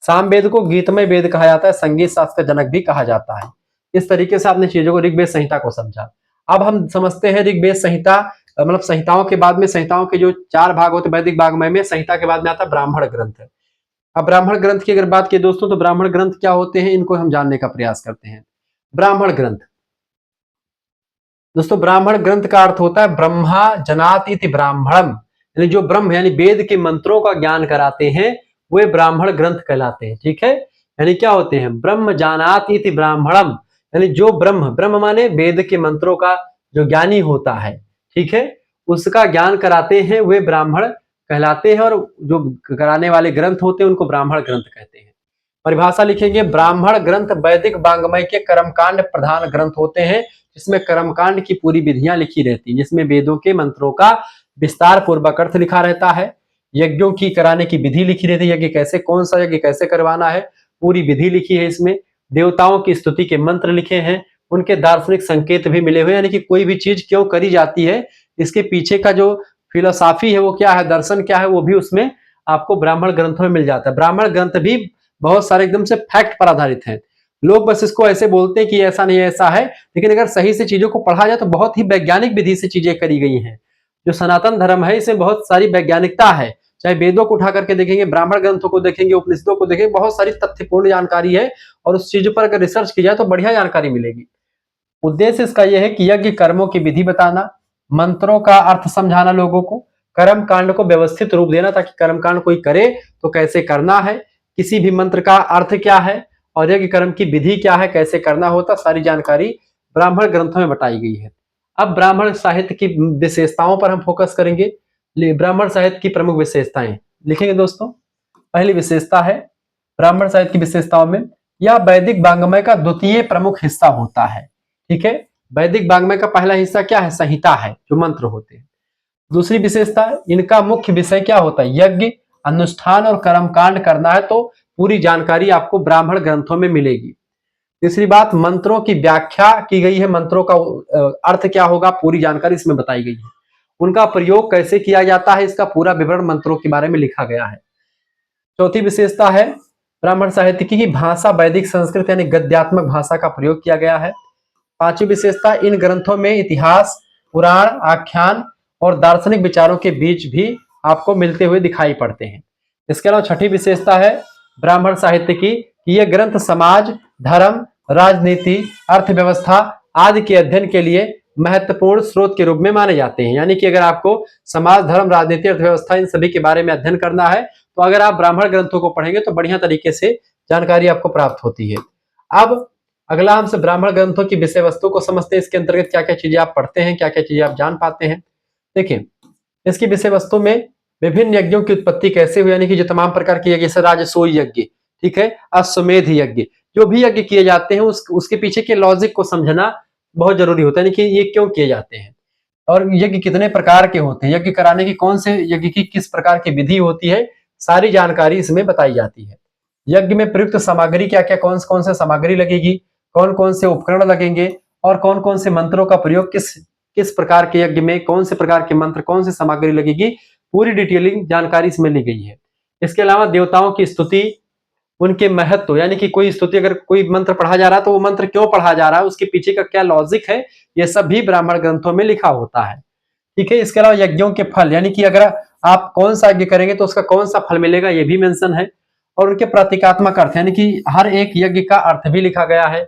सामवेद को गीतमय वेद कहा जाता है, संगीत शास्त्र का जनक भी कहा जाता है। इस तरीके से आपने चीजों को ऋग्वेद संहिता को समझा। अब हम समझते हैं ऋग्वेद संहिता, मतलब संहिताओं के बाद में, संहिताओं के जो 4 भाग होते वैदिक वाग्मय में, संहिता के बाद में आता है ब्राह्मण ग्रंथ। अब ब्राह्मण ग्रंथ की अगर बात की दोस्तों, तो ब्राह्मण ग्रंथ क्या होते हैं, इनको हम जानने का प्रयास करते हैं। ब्राह्मण ग्रंथ दोस्तों, ब्राह्मण ग्रंथ का अर्थ होता है ब्रह्मा जनात इति ब्राह्मणम, यानी जो ब्रह्म यानी वेद के मंत्रों का ज्ञान कराते हैं वे ब्राह्मण ग्रंथ कहलाते हैं। ठीक है, यानी क्या होते हैं? ब्रह्म जानात इति ब्राह्मणम, यानी जो ब्रह्म माने वेद के मंत्रों का जो ज्ञानी होता है, ठीक है, उसका ज्ञान कराते हैं वे ब्राह्मण कहलाते हैं, और जो कराने वाले ग्रंथ होते हैं उनको ब्राह्मण ग्रंथ कहते हैं। परिभाषा लिखेंगे, ब्राह्मण ग्रंथ वैदिक वाङ्मय के कर्मकांड प्रधान ग्रंथ होते हैं, जिसमें कर्मकांड की पूरी विधियां लिखी रहती है, जिसमें वेदों के मंत्रों का विस्तार पूर्वक अर्थ लिखा रहता है, यज्ञों की कराने की विधि लिखी रहती है, यज्ञ कैसे, कौन सा यज्ञ कैसे करवाना है, पूरी विधि लिखी है इसमें, देवताओं की स्तुति के मंत्र लिखे हैं, उनके दार्शनिक संकेत भी मिले हुए, यानी कि कोई भी चीज क्यों करी जाती है, इसके पीछे का जो फिलोसॉफी है वो क्या है, दर्शन क्या है, वो भी उसमें आपको ब्राह्मण ग्रंथों में मिल जाता है। ब्राह्मण ग्रंथ भी बहुत सारे एकदम से फैक्ट पर आधारित हैं। लोग बस इसको ऐसे बोलते हैं कि ऐसा नहीं ऐसा है, लेकिन अगर सही से चीजों को पढ़ा जाए तो बहुत ही वैज्ञानिक विधि से चीजें करी गई हैं। जो सनातन धर्म है इसमें बहुत सारी वैज्ञानिकता है, चाहे वेदों को उठा करके देखेंगे, ब्राह्मण ग्रंथों को देखेंगे, उपनिषदों को देखेंगे, बहुत सारी तथ्यपूर्ण जानकारी है, और उस चीज पर अगर रिसर्च की जाए तो बढ़िया जानकारी मिलेगी। उद्देश्य इसका यह है कि यज्ञ कर्मों की विधि बताना, मंत्रों का अर्थ समझाना लोगों को, कर्म कांड को व्यवस्थित रूप देना, ताकि कर्म कांड कोई करे तो कैसे करना है, किसी भी मंत्र का अर्थ क्या है, और यज्ञ कर्म की विधि क्या है, कैसे करना होता, सारी जानकारी ब्राह्मण ग्रंथों में बताई गई है। अब ब्राह्मण साहित्य की विशेषताओं पर हम फोकस करेंगे। ब्राह्मण साहित्य की प्रमुख विशेषताएं लिखेंगे दोस्तों। पहली विशेषता है ब्राह्मण साहित्य की विशेषताओं में, यह वैदिक वाङ्मय का द्वितीय प्रमुख हिस्सा होता है। ठीक है, वैदिक वाङ्मय का पहला हिस्सा क्या है? संहिता है, जो मंत्र होते हैं। दूसरी विशेषता, इनका मुख्य विषय क्या होता है? यज्ञ, अनुष्ठान और कर्मकांड करना है तो पूरी जानकारी आपको ब्राह्मण ग्रंथों में मिलेगी। तीसरी बात, मंत्रों की व्याख्या की गई है, मंत्रों का अर्थ क्या होगा, पूरी जानकारी इसमें बताई गई है। उनका प्रयोग कैसे किया जाता है, इसका पूरा विवरण मंत्रों के बारे में लिखा गया है। चौथी विशेषता है ब्राह्मण साहित्य की भाषा वैदिक संस्कृत यानी गद्यात्मक भाषा का प्रयोग किया गया है। पांचवी विशेषता, इन ग्रंथों में इतिहास, पुराण, आख्यान और दार्शनिक विचारों के बीच भी आपको मिलते हुए दिखाई पड़ते हैं। इसके अलावा छठी विशेषता है ब्राह्मण साहित्य की कि यह ग्रंथ समाज, धर्म, राजनीति, अर्थव्यवस्था आदि के अध्ययन के लिए महत्वपूर्ण स्रोत के रूप में माने जाते हैं। यानी कि अगर आपको समाज, धर्म, राजनीति, अर्थव्यवस्था इन सभी के बारे में अध्ययन करना है तो अगर आप ब्राह्मण ग्रंथों को पढ़ेंगे तो बढ़िया तरीके से जानकारी आपको प्राप्त होती है। अब अगला हमसे ब्राह्मण ग्रंथों की विषय वस्तु को समझते हैं। इसके अंतर्गत क्या क्या चीजें आप पढ़ते हैं, क्या क्या चीजें आप जान पाते हैं। देखिए, इसकी विषय वस्तु में विभिन्न यज्ञों की उत्पत्ति कैसे हुई, यानी कि जो तमाम प्रकार के यज्ञ, जैसे राजसूय यज्ञ, ठीक है, अश्वमेध यज्ञ, जो भी यज्ञ किए जाते हैं उसके पीछे के लॉजिक को समझना बहुत जरूरी होता है, यानी कि ये क्यों किए जाते हैं और यज्ञ कितने प्रकार के होते हैं, यज्ञ कराने की कौन से यज्ञ की किस प्रकार की विधि होती है, सारी जानकारी इसमें बताई जाती है। यज्ञ में प्रयुक्त सामग्री क्या क्या, कौन कौन से सामग्री लगेगी, कौन कौन से उपकरण लगेंगे और कौन कौन से मंत्रों का प्रयोग किस प्रकार के यज्ञ में, कौन से प्रकार के मंत्र, कौन सी सामग्री लगेगी, पूरी डिटेलिंग जानकारी इसमें ली गई है। इसके अलावा देवताओं की स्तुति, उनके महत्व, यानी कि कोई स्तुति, अगर कोई मंत्र पढ़ा जा रहा है तो वो मंत्र क्यों पढ़ा जा रहा है, उसके पीछे का क्या लॉजिक है, ये सब भी ब्राह्मण ग्रंथों में लिखा होता है। ठीक है। इसके अलावा यज्ञों के फल, यानी कि अगर आप कौन सा यज्ञ करेंगे तो उसका कौन सा फल मिलेगा, ये भी मेंशन है। और उनके प्रतीकात्मक अर्थ, यानी कि हर एक यज्ञ का अर्थ भी लिखा गया है।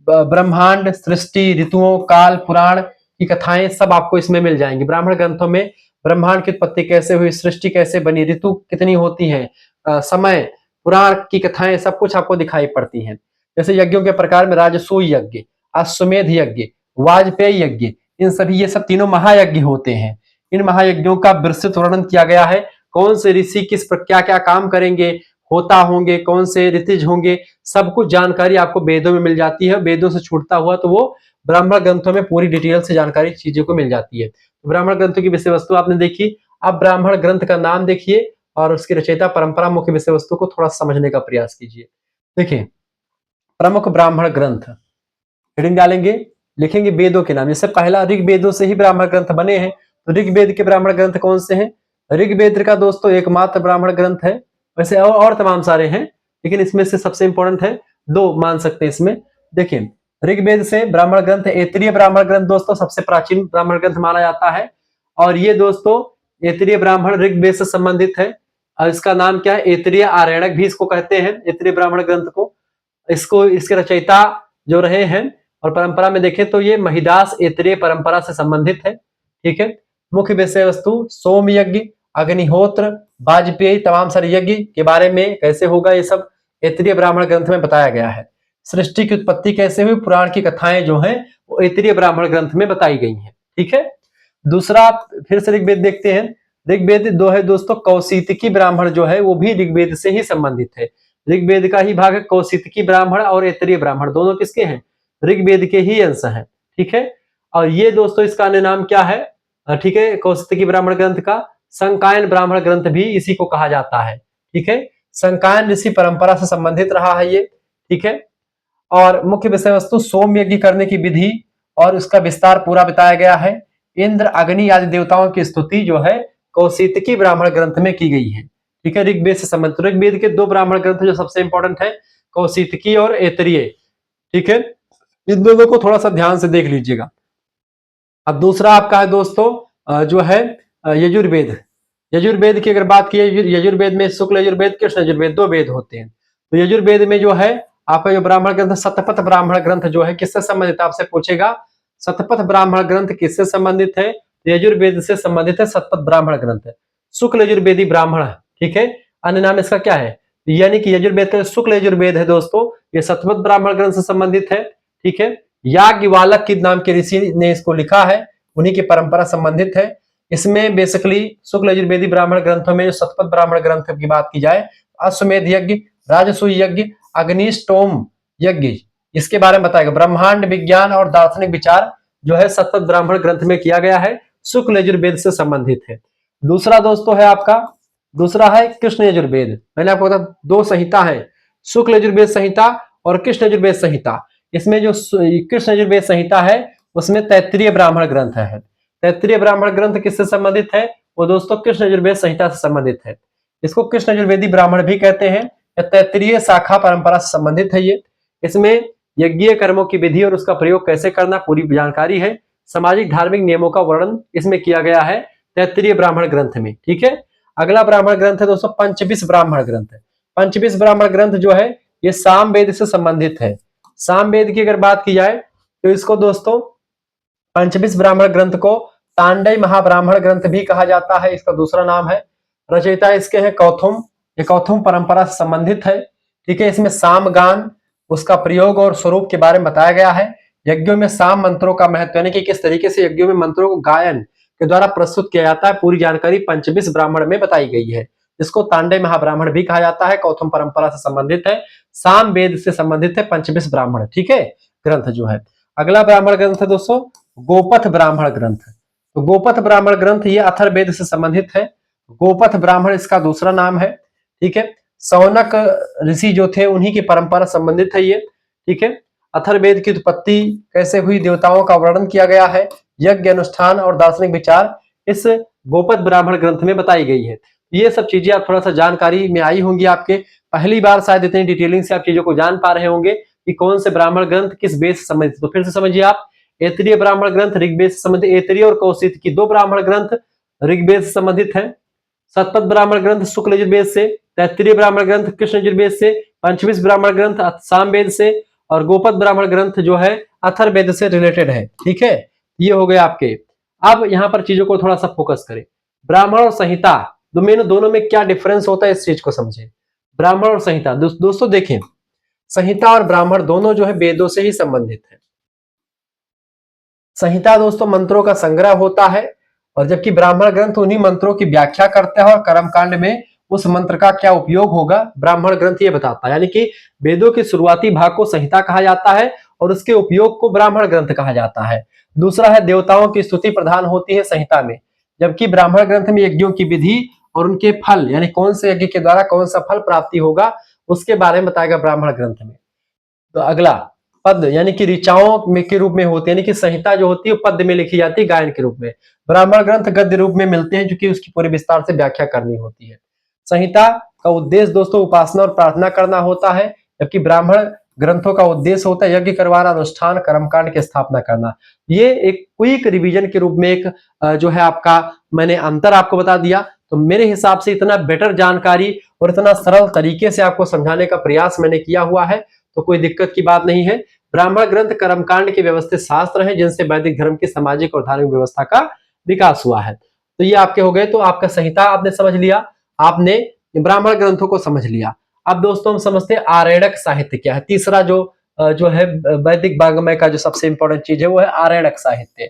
ब्रह्मांड, सृष्टि, ऋतुओं, काल, पुराण की कथाएं सब आपको इसमें मिल जाएंगी। ब्राह्मण ग्रंथों में ब्रह्मांड की उत्पत्ति कैसे हुई, सृष्टि कैसे बनी, ऋतु कितनी होती है, समय, पुराण की कथाएं, सब कुछ आपको दिखाई पड़ती हैं। जैसे यज्ञों के प्रकार में राजसूय यज्ञ, अश्वमेध यज्ञ, वाजपेयी यज्ञ, इन सभी, ये सब तीनों महायज्ञ होते हैं। इन महायज्ञों का विस्तृत वर्णन किया गया है। कौन से ऋषि किस पर क्या क्या काम करेंगे, होता होंगे, कौन से ऋतिज होंगे, सब कुछ जानकारी आपको वेदों में मिल जाती है। वेदों से छूटता हुआ तो वो ब्राह्मण ग्रंथों में पूरी डिटेल से जानकारी चीजों को मिल जाती है। तो ब्राह्मण ग्रंथों की विषय वस्तु आपने देखी। अब ब्राह्मण ग्रंथ का नाम देखिए और उसकी रचयिता, परंपरा, मुख्य विषय वस्तु को थोड़ा समझने का प्रयास कीजिए। देखिए, प्रमुख ब्राह्मण ग्रंथ हेडिंग डालेंगे, लिखेंगे वेदों के नाम। जैसे पहला ऋग्वेदों से ही ब्राह्मण ग्रंथ बने हैं, तो ऋग्वेद के ब्राह्मण ग्रंथ कौन से हैं? ऋग्वेद का दोस्तों एकमात्र ब्राह्मण ग्रंथ है। वैसे और तमाम सारे हैं, लेकिन इसमें से सबसे इंपॉर्टेंट है, दो मान सकते हैं इसमें। देखिए, ऋग्वेद से ब्राह्मण ग्रंथ ऐतरीय ब्राह्मण ग्रंथ दोस्तों सबसे प्राचीन ब्राह्मण ग्रंथ माना जाता है। और ये दोस्तों ऐतरीय ब्राह्मण ऋग्वेद से संबंधित है। और इसका नाम क्या है? ऐतरीय आरण्यक भी इसको कहते हैं, ऐतरीय ब्राह्मण ग्रंथ को। इसको, इसके रचयिता जो रहे हैं और परंपरा में देखें तो ये महिदास ऐतरेय परंपरा से संबंधित है। ठीक है। मुख्य विषय वस्तु सोम यज्ञ, अग्निहोत्र, वाजपेयी, तमाम सारे यज्ञ के बारे में कैसे होगा, ये सब ऐतरेय ब्राह्मण ग्रंथ में बताया गया है। सृष्टि की उत्पत्ति कैसे हुई, पुराण की कथाएं जो हैं वो ऐतरेय ब्राह्मण ग्रंथ में बताई गई हैं। ठीक है। दूसरा, फिर से ऋग्वेद देखते हैं। ऋग्वेद दो है दोस्तों, कौशितकी ब्राह्मण जो है वो भी ऋग्वेद से ही संबंधित है। ऋग्वेद का ही भाग है। कौशितकी ब्राह्मण और ऐतरेय ब्राह्मण दोनों किसके हैं? ऋग्वेद के ही अंश हैं। ठीक है। और ये दोस्तों इसका अन्य नाम क्या है? ठीक है, कौशितकी ब्राह्मण ग्रंथ का संकायन ब्राह्मण ग्रंथ भी इसी को कहा जाता है। ठीक है। संकायन ऋषि परंपरा से संबंधित रहा है ये। ठीक है। और मुख्य विषय वस्तु सोम यज्ञ करने की विधि और उसका विस्तार पूरा बताया गया है। इंद्र, अग्नि आदि देवताओं की स्तुति जो है कौशितकी ब्राह्मण ग्रंथ में की गई है। ठीक है। ऋग्वेद से संबंधित, ऋग्वेद के दो ब्राह्मण ग्रंथ जो सबसे इंपॉर्टेंट है, कौशितकी और ऐतरेय। ठीक है। इन दोनों को थोड़ा सा ध्यान से देख लीजिएगा। अब दूसरा आपका है दोस्तों जो है यजुर्वेद। यजुर्वेद की अगर बात की, यजुर्वेद में शुक्ल यजुर्वेद, कृष्ण यजुर्वेद, दो वेद होते हैं। तो यजुर्वेद में जो है आपका जो ब्राह्मण ग्रंथ, शतपथ ब्राह्मण ग्रंथ जो है किससे संबंधित, आपसे पूछेगा शतपथ ब्राह्मण ग्रंथ किससे संबंधित है? यजुर्वेद से संबंधित है शतपथ ब्राह्मण ग्रंथ। शुक्ल यजुर्वेदी ब्राह्मण। ठीक है। अन्य नाम इसका क्या है? यानी कि यजुर्वेद का शुक्ल यजुर्वेद है दोस्तों, ये शतपथ ब्राह्मण ग्रंथ से संबंधित है। ठीक है। याज्ञवल्क्य के नाम के ऋषि ने इसको लिखा है, उन्हीं की परंपरा संबंधित है। इसमें बेसिकली शुक्ल यजुर्वेदी ब्राह्मण ग्रंथों में जो शतपथ ब्राह्मण ग्रंथ की बात की जाए, अश्वमेध यज्ञ, राजसूय यज्ञ, अग्निष्टोम यज्ञ, इसके बारे में बताएगा। ब्रह्मांड विज्ञान और दार्शनिक विचार जो है शतपथ ब्राह्मण ग्रंथ में किया गया है, शुक्ल यजुर्वेद से संबंधित है। दूसरा दोस्तों है आपका, दूसरा है कृष्ण यजुर्वेद। मैंने आपको बताया दो संहिता है, शुक्ल यजुर्वेद संहिता और कृष्ण यजुर्वेद संहिता। इसमें जो कृष्ण यजुर्वेद संहिता है उसमें तैत्तिरीय ब्राह्मण ग्रंथ है। तैत्तिरीय ब्राह्मण ग्रंथ किससे संबंधित है? वो दोस्तों कृष्ण यजुर्वेद संहिता से संबंधित है। इसको कृष्ण यजुर्वेदी ब्राह्मण भी कहते हैं। तैत्तिरीय शाखा परंपरा से संबंधित है ये। इसमें यज्ञीय कर्मों की विधि और उसका प्रयोग कैसे करना पूरी जानकारी है। सामाजिक धार्मिक नियमों का वर्णन इसमें किया गया है तैत्तिरीय ब्राह्मण ग्रंथ में। ठीक है। अगला ब्राह्मण ग्रंथ है दोस्तों पंचविंश ब्राह्मण ग्रंथ। पंचविंश ब्राह्मण ग्रंथ जो है ये सामवेद से संबंधित है। सामवेद की अगर बात की जाए तो इसको दोस्तों पंचविश ब्राह्मण ग्रंथ को तांडई महाब्राह्मण ग्रंथ भी कहा जाता है, इसका दूसरा नाम है। रचयिता इसके हैं कौथुम, ये कौथुम परंपरा से संबंधित है। ठीक है, इसमें सामगान, उसका प्रयोग और स्वरूप के बारे में बताया गया है। यज्ञों में साम मंत्रों का महत्व, यानी कि किस तरीके से यज्ञों में मंत्रों को गायन के द्वारा प्रस्तुत किया जाता है, पूरी जानकारी पंचविश ब्राह्मण में बताई गई है। इसको तांडय महाब्राह्मण भी कहा जाता है, कौथुम परंपरा से संबंधित है, साम वेद से संबंधित है पंचविश ब्राह्मण। ठीक है, ग्रंथ जो है। अगला ब्राह्मण ग्रंथ है दोस्तों गोपथ ब्राह्मण ग्रंथ। तो गोपथ ब्राह्मण ग्रंथ ये अथर्ववेद से संबंधित है। गोपथ ब्राह्मण इसका दूसरा नाम है। ठीक है, सौनक ऋषि जो थे उन्हीं की परंपरा संबंधित है ये। ठीक है, अथर्ववेद की उत्पत्ति कैसे हुई, देवताओं का वर्णन किया गया है, यज्ञ अनुष्ठान और दार्शनिक विचार इस गोपथ ब्राह्मण ग्रंथ में बताई गई है। ये सब चीजें आप थोड़ा सा जानकारी में आई होंगी आपके, पहली बार शायद इतनी डिटेलिंग से आप चीजों को जान पा रहे होंगे कि कौन से ब्राह्मण ग्रंथ किस वेद से संबंधित। तो फिर से समझिए आप, ऐतरीय ब्राह्मण ग्रंथ ऋग्वेद से संबंधित, ऐतरीय और कौशिक की दो ब्राह्मण ग्रंथ ऋग्वेद से संबंधित है। शतपथ ब्राह्मण ग्रंथ शुक्ल यजुर्वेद से, तैत्तिरीय ब्राह्मण ग्रंथ कृष्ण यजुर्वेद से, पंचविश ब्राह्मण ग्रंथ सामवेद से और गोपथ ब्राह्मण ग्रंथ जो है अथर्ववेद से रिलेटेड है। ठीक है, ये हो गए आपके। अब यहां पर चीजों को थोड़ा सा फोकस करें, ब्राह्मण और संहिता दोनों में क्या डिफरेंस होता है, इस चीज को समझें। ब्राह्मण और संहिता दोस्तों देखें, संहिता और ब्राह्मण दोनों जो है वेदों से ही संबंधित है। संहिता दोस्तों मंत्रों का संग्रह होता है, और जबकि ब्राह्मण ग्रंथ उन्हीं मंत्रों की व्याख्या करता है और कर्मकांड में उस मंत्र का क्या उपयोग होगा ब्राह्मण ग्रंथ ये बताता है। यानी कि वेदों के शुरुआती भाग को संहिता कहा जाता है और उसके उपयोग को ब्राह्मण ग्रंथ कहा जाता है। दूसरा है देवताओं की स्तुति प्रधान होती है संहिता में, जबकि ब्राह्मण ग्रंथ में यज्ञों की विधि और उनके फल, यानी कौन से यज्ञ के द्वारा कौन सा फल प्राप्ति होगा उसके बारे में बताएगा ब्राह्मण ग्रंथ में। तो अगला पद यानी कि ऋचाओं में के रूप में होती है, यानी कि संहिता जो होती है पद में लिखी जाती है गायन के रूप में। ब्राह्मण ग्रंथ गद्य रूप में मिलते हैं, क्योंकि उसकी पूरी विस्तार से व्याख्या करनी होती है। संहिता का उद्देश्य दोस्तों उपासना और प्रार्थना करना होता है, जबकि ब्राह्मण ग्रंथों का उद्देश्य होता है यज्ञ करवाना, अनुष्ठान, कर्मकांड की स्थापना करना। ये एक क्विक रिवीजन के रूप में एक जो है आपका मैंने अंतर आपको बता दिया। तो मेरे हिसाब से इतना बेटर जानकारी और इतना सरल तरीके से आपको समझाने का प्रयास मैंने किया हुआ है, तो कोई दिक्कत की बात नहीं है। ब्राह्मण ग्रंथ कर्मकांड के व्यवस्थित शास्त्र हैं, जिनसे वैदिक धर्म की सामाजिक और धार्मिक व्यवस्था का विकास हुआ है। तो ये आपके हो गए। तो आपका संहिता आपने समझ लिया, आपने ब्राह्मण ग्रंथों को समझ लिया। अब दोस्तों हम समझते हैं आरेणक साहित्य क्या है। तीसरा जो है वैदिक वाङ्मय का जो सबसे इंपॉर्टेंट चीज है वो है आरेणक साहित्य।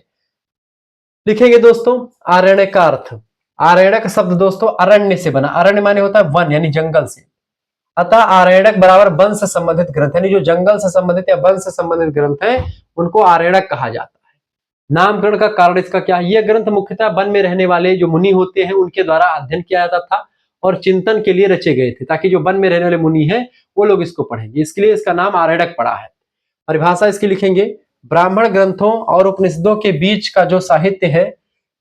लिखेंगे दोस्तों आरण्यक का अर्थ। आरेणक शब्द दोस्तों अरण्य से बना, अरण्य माने होता है वन यानी जंगल से, अतः आरेणक बराबर वन से संबंधित ग्रंथ, यानी जो जंगल से संबंधित या वन से संबंधित ग्रंथ है उनको आरेणक कहा जाता है। नामकरण का कारण इसका क्या है, यह ग्रंथ मुख्यतः वन में रहने वाले जो मुनि होते हैं उनके द्वारा अध्ययन किया जाता था और चिंतन के लिए रचे गए थे, ताकि जो वन में रहने वाले मुनि हैं वो लोग इसको पढ़ेंगे, इसके लिए इसका नाम आरेणक पड़ा है। परिभाषा इसकी लिखेंगे, ब्राह्मण ग्रंथों और उपनिषदों के बीच का जो साहित्य है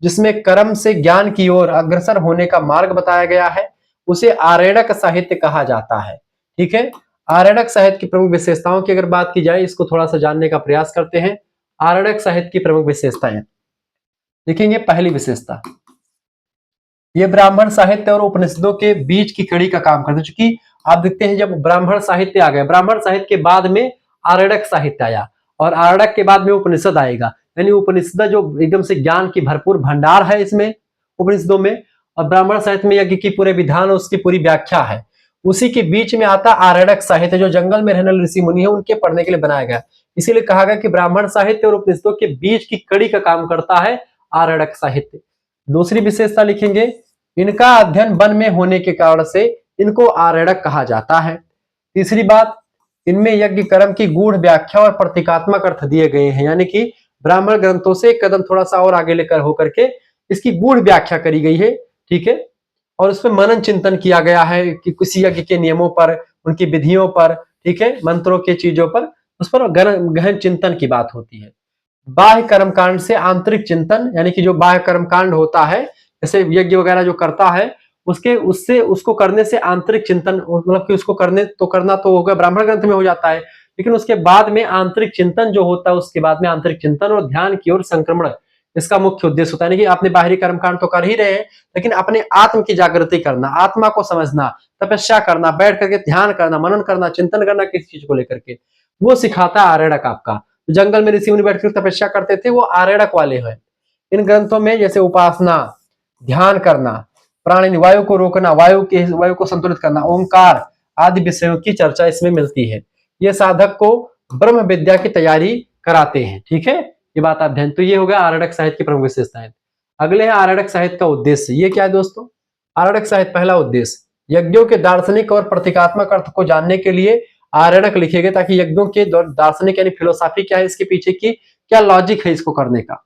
जिसमें कर्म से ज्ञान की ओर अग्रसर होने का मार्ग बताया गया है उसे आरेणक साहित्य कहा जाता है। ठीक है, आरेणक साहित्य की प्रमुख विशेषताओं की अगर बात की जाए, इसको थोड़ा सा जानने का प्रयास करते हैं। आरेणक साहित्य की प्रमुख विशेषताएं लिखेंगे। पहली विशेषता, ये ब्राह्मण साहित्य और उपनिषदों के बीच की कड़ी का काम करते हैं। चूंकि आप देखते हैं जब ब्राह्मण साहित्य आ गया, ब्राह्मण साहित्य के बाद में आरेणक साहित्य आया और आरेणक के बाद में उपनिषद आएगा, यानी उपनिषद जो एकदम से ज्ञान की भरपूर भंडार है इसमें उपनिषदों में, और ब्राह्मण साहित्य में यज्ञ की पूरे विधान और उसकी पूरी व्याख्या है। उसी के बीच में आता आरेणक साहित्य जो जंगल में रहने वाले ऋषि मुनि है उनके पढ़ने के लिए बनाया गया, इसीलिए कहा गया कि ब्राह्मण साहित्य और उपनिषदों के बीच की कड़ी का काम करता है आरेणक साहित्य। दूसरी विशेषता लिखेंगे, इनका अध्ययन वन में होने के कारण से इनको आरेणक कहा जाता है। तीसरी बात, इनमें यज्ञ कर्म की गूढ़ व्याख्या और प्रतीकात्मक अर्थ दिए गए हैं, यानी कि ब्राह्मण ग्रंथों से एक कदम थोड़ा सा और आगे लेकर होकर के इसकी गूढ़ व्याख्या करी गई है। ठीक है, और उसमें मनन चिंतन किया गया है कि किसी यज्ञ के नियमों पर, उनकी विधियों पर, ठीक है, मंत्रों के चीजों पर, उस पर गहन चिंतन की बात होती है। बाह्य कर्मकांड से आंतरिक चिंतन, यानी कि जो बाह्य कर्मकांड होता है जैसे यज्ञ वगैरह जो करता है उससे उसको करने से आंतरिक चिंतन, मतलब कि उसको करना तो होगा ब्राह्मण ग्रंथ में हो जाता है, लेकिन उसके बाद में आंतरिक चिंतन जो होता है उसके बाद में आंतरिक चिंतन और ध्यान की ओर संक्रमण इसका मुख्य उद्देश्य होता है। कि आपने बाहरी कर्मकांड तो कर ही रहे हैं, लेकिन अपने आत्म की जागृति करना, आत्मा को समझना, तपस्या करना, बैठ करके ध्यान करना, मनन करना, चिंतन करना किसी चीज को लेकर के, वो सिखाता है आर्यड़क आपका। जंगल में ऋषि मुनि बैठकर तपस्या करते थे, वो आर्यड़क वाले हैं। इन ग्रंथों में जैसे उपासना, ध्यान करना, प्राणी वायु को रोकना, वायु को संतुलित करना, ओंकार आदि विषयों की चर्चा इसमें मिलती है। ये साधक को ब्रह्म विद्या की तैयारी कराते हैं। ठीक है, ये बात आप ध्यान। तो ये हो गया आर्यड़क साहित्य की प्रमुख विशेषताएं। अगले है आर्यड़क साहित्य का उद्देश्य। ये क्या है दोस्तों? आर्यड़क साहित्य पहला उद्देश्य यज्ञों के दार्शनिक और प्रतीकात्मक अर्थ को जानने के लिए आर्यड़क लिखे गए, ताकि यज्ञों के दार्शनिक यानी फिलोसॉफी क्या है इसके पीछे की, क्या लॉजिक है इसको करने का।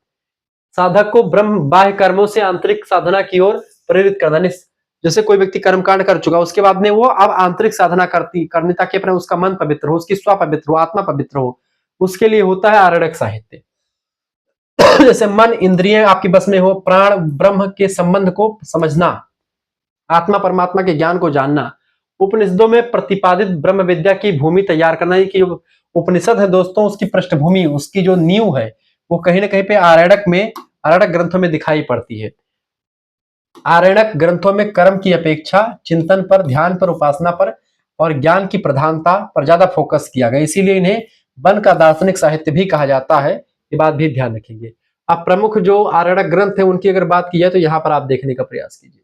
साधक को ब्रह्म बाह्य कर्मों से आंतरिक साधना की ओर प्रेरित करना। जैसे कोई व्यक्ति कर्मकांड कर चुका, उसके बाद में वो अब आंतरिक साधना करनी, ताकि अपना उसका मन पवित्र हो, उसकी स्व पवित्र हो, आत्मा पवित्र हो, उसके लिए होता है आर्यड़क साहित्य। जैसे मन इंद्रिय आपकी बस में हो, प्राण ब्रह्म के संबंध को समझना, आत्मा परमात्मा के ज्ञान को जानना, उपनिषदों में प्रतिपादित ब्रह्म विद्या की भूमि तैयार करना। कि उपनिषद है दोस्तों, उसकी पृष्ठभूमि, उसकी जो नींव है, वो कहीं ना कहीं पे आर्यड़क ग्रंथों में दिखाई पड़ती है। आर्यड़क ग्रंथों में कर्म की अपेक्षा चिंतन पर, ध्यान पर, उपासना पर और ज्ञान की प्रधानता पर ज्यादा फोकस किया गया, इसीलिए इन्हें वन का दार्शनिक साहित्य भी कहा जाता है। ये बात भी ध्यान रखेंगे। अब प्रमुख जो आर्यड़क ग्रंथ है उनकी अगर बात की जाए तो यहाँ पर आप देखने का प्रयास कीजिए।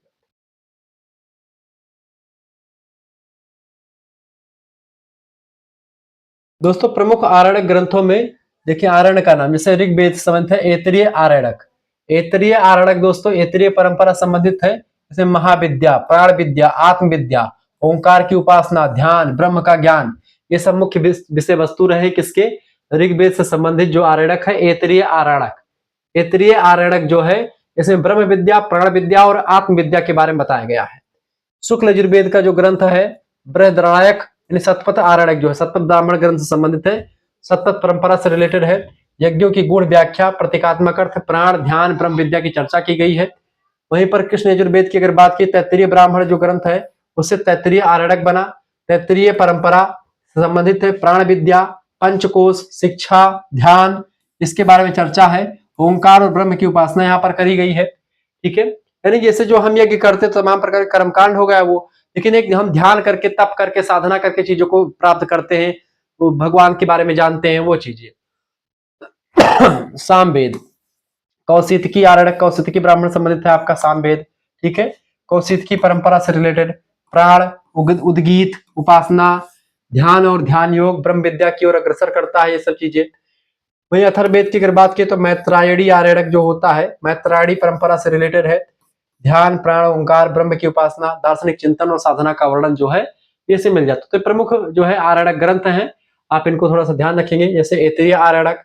दोस्तों प्रमुख आर्यड़क ग्रंथों में देखिए, आर्यण का नाम जैसे ऋग्वेद संबंधित है ऐतरेय आर्यड़क। ऐतरेय आर्यड़क दोस्तों ऐतरेय परंपरा संबंधित है, जैसे महाविद्या, प्राण विद्या, आत्मविद्या, ओंकार की उपासना, ध्यान, ब्रह्म का ज्ञान, ये सब मुख्य विषय वस्तु रहे किसके, ऋग्वेद से संबंधित जो आर्यड़क है ऐतरेय आर्यड़क। ऐतरेय आर्यड़क जो है इसमें ब्रह्म विद्या, प्राण विद्या और आत्मविद्या के बारे में बताया गया है। शुक्ल यजुर्वेद का जो ग्रंथ है बृहद्रणायक सतपथ आर्यड़क जो है सतपथ ब्राह्मण ग्रंथ से संबंधित है, सतपथ परंपरा से रिलेटेड है। यज्ञों की गूढ़ व्याख्या, प्रतीकात्मक अर्थ, प्राण, ध्यान, ब्रह्म विद्या की चर्चा की गई है। वहीं पर कृष्ण यजुर्वेद की अगर बात की, तैत्तिरीय ब्राह्मण जो ग्रंथ है उससे तैत्तिरीय आर्यड़क बना। तैत्तिरीय परंपरा से संबंधित है, प्राण विद्या, पंचकोश, शिक्षा, ध्यान, इसके बारे में चर्चा है। ओंकार और ब्रह्म की उपासना यहाँ पर करी गई है। ठीक है, यानी जैसे जो हम यज्ञ करते तमाम प्रकार के कर्मकांड हो गया वो, लेकिन एक हम ध्यान करके, तप करके, साधना करके चीजों को प्राप्त करते हैं, वो भगवान के बारे में जानते हैं, वो चीजें। सामवेद, कौशितकी आर्यड़क, कौशितकी ब्राह्मण संबंधित है आपका सामवेद। ठीक है, कौशितकी परंपरा से रिलेटेड, प्राण, उद्गीत, उपासना, ध्यान और ध्यान योग, ब्रह्म विद्या की ओर अग्रसर करता है, ये सब चीजें। वही अथर्ववेद की अगर बात की तो मैत्रायणी आर्यड़क जो होता है, मैत्रायणी परंपरा से रिलेटेड है। ध्यान, प्राण, ओंकार, ब्रह्म की उपासना, दार्शनिक चिंतन और साधना का वर्णन जो है ये से मिल जाता है। तो प्रमुख जो है आर्यड़क ग्रंथ हैं, आप इनको थोड़ा सा ध्यान रखेंगे। जैसे ऐतरेय आर्यड़क,